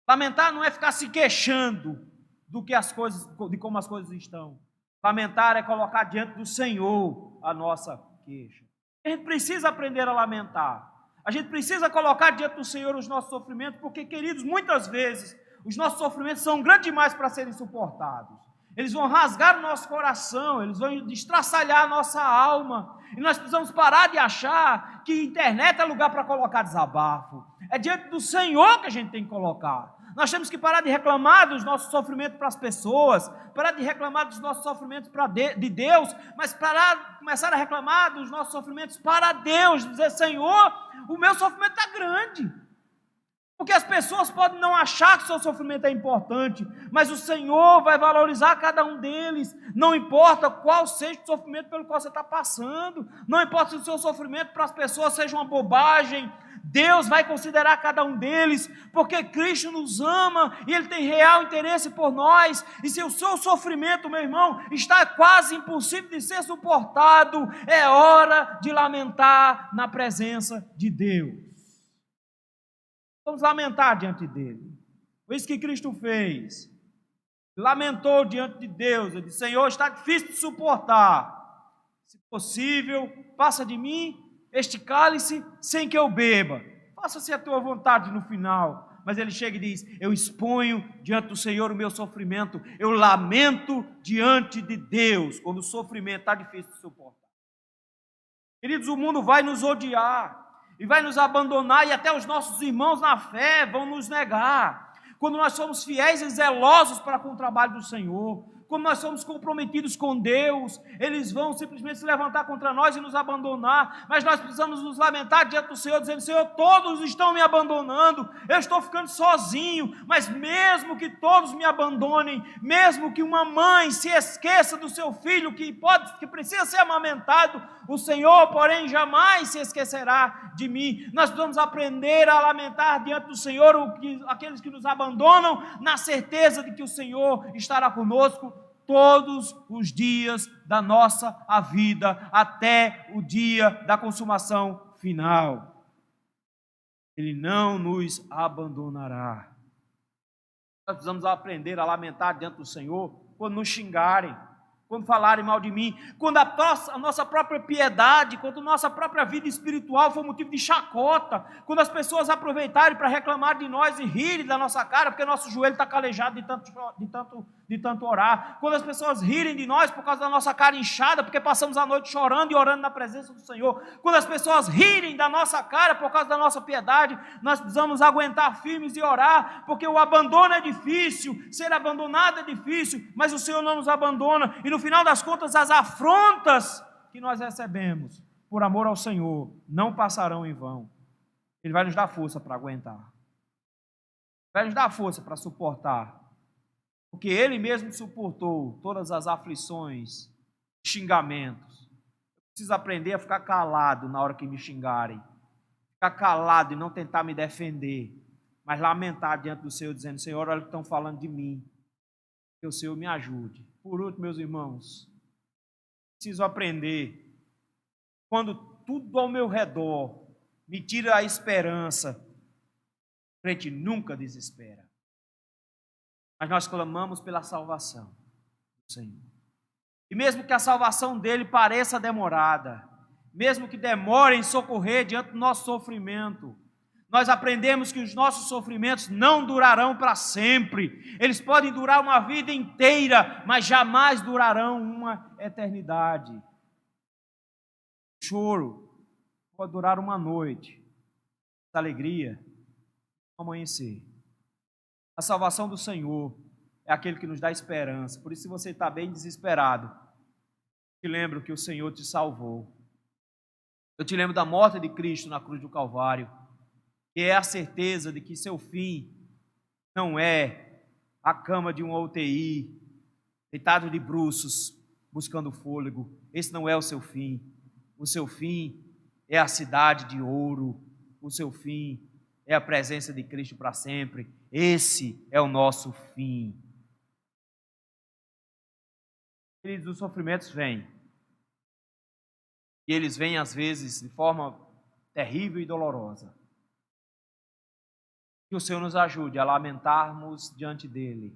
Lamentar não é ficar se queixando de como as coisas estão. Lamentar é colocar diante do Senhor a nossa queixa. A gente precisa aprender a lamentar. A gente precisa colocar diante do Senhor os nossos sofrimentos, porque, queridos, muitas vezes os nossos sofrimentos são grandes demais para serem suportados. Eles vão rasgar o nosso coração, eles vão destraçalhar a nossa alma. E nós precisamos parar de achar que internet é lugar para colocar desabafo. É diante do Senhor que a gente tem que colocar. Nós temos que parar de reclamar dos nossos sofrimentos para as pessoas, parar de reclamar dos nossos sofrimentos de Deus, mas começar a reclamar dos nossos sofrimentos para Deus, dizer: Senhor, o meu sofrimento está grande. Porque as pessoas podem não achar que o seu sofrimento é importante, mas o Senhor vai valorizar cada um deles. Não importa qual seja o sofrimento pelo qual você está passando, não importa se o seu sofrimento para as pessoas seja uma bobagem, Deus vai considerar cada um deles, porque Cristo nos ama e Ele tem real interesse por nós. E se o seu sofrimento, meu irmão, está quase impossível de ser suportado, é hora de lamentar na presença de Deus. Vamos lamentar diante dele. Foi isso que Cristo fez. Lamentou diante de Deus. Ele disse: Senhor, está difícil de suportar. Se possível, passa de mim este cálice sem que eu beba. Faça-se a tua vontade no final. Mas ele chega e diz: eu exponho diante do Senhor o meu sofrimento. Eu lamento diante de Deus. Quando o sofrimento está difícil de suportar. Queridos, o mundo vai nos odiar. E vai nos abandonar, e até os nossos irmãos na fé vão nos negar. Quando nós somos fiéis e zelosos para com o trabalho do Senhor, quando nós somos comprometidos com Deus, eles vão simplesmente se levantar contra nós e nos abandonar, mas nós precisamos nos lamentar diante do Senhor, dizendo: Senhor, todos estão me abandonando, eu estou ficando sozinho, mas mesmo que todos me abandonem, mesmo que uma mãe se esqueça do seu filho que precisa ser amamentado, o Senhor, porém, jamais se esquecerá de mim. Nós precisamos aprender a lamentar diante do Senhor aqueles que nos abandonam, na certeza de que o Senhor estará conosco todos os dias da nossa vida, até o dia da consumação final. Ele não nos abandonará. Nós precisamos aprender a lamentar diante do Senhor quando nos xingarem, quando falarem mal de mim, quando a nossa própria piedade, quando a nossa própria vida espiritual for motivo de chacota, quando as pessoas aproveitarem para reclamar de nós e rirem da nossa cara, porque nosso joelho está calejado de tanto orar, quando as pessoas rirem de nós por causa da nossa cara inchada, porque passamos a noite chorando e orando na presença do Senhor, quando as pessoas rirem da nossa cara por causa da nossa piedade, nós precisamos aguentar firmes e orar, porque o abandono é difícil, ser abandonado é difícil, mas o Senhor não nos abandona, e no final das contas as afrontas que nós recebemos por amor ao Senhor não passarão em vão. Ele vai nos dar força para aguentar, vai nos dar força para suportar, porque Ele mesmo suportou todas as aflições, xingamentos. Eu preciso aprender a ficar calado na hora que me xingarem, ficar calado e não tentar me defender, mas lamentar diante do Senhor, dizendo: Senhor, olha o que estão falando de mim, que o Senhor me ajude. Por último, meus irmãos, preciso aprender, quando tudo ao meu redor me tira a esperança, o crente nunca desespera. Mas nós clamamos pela salvação do Senhor. E mesmo que a salvação dele pareça demorada, mesmo que demore em socorrer diante do nosso sofrimento, nós aprendemos que os nossos sofrimentos não durarão para sempre. Eles podem durar uma vida inteira, mas jamais durarão uma eternidade. O choro pode durar uma noite, a alegria, um amanhecer. A salvação do Senhor é aquele que nos dá esperança. Por isso, se você está bem desesperado, te lembro que o Senhor te salvou. Eu te lembro da morte de Cristo na cruz do Calvário, que é a certeza de que seu fim não é a cama de uma UTI, deitado de bruços, buscando fôlego. Esse não é o seu fim. O seu fim é a cidade de ouro. O seu fim é a presença de Cristo para sempre. Esse é o nosso fim. Queridos, os sofrimentos vêm. E eles vêm, às vezes, de forma terrível e dolorosa. Que o Senhor nos ajude a lamentarmos diante dEle,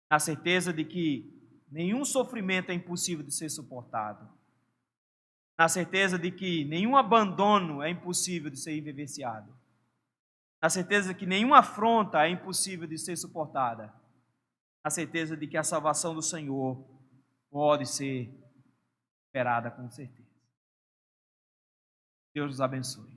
na certeza de que nenhum sofrimento é impossível de ser suportado, na certeza de que nenhum abandono é impossível de ser vivenciado, na certeza de que nenhuma afronta é impossível de ser suportada, na certeza de que a salvação do Senhor pode ser esperada com certeza. Deus nos abençoe.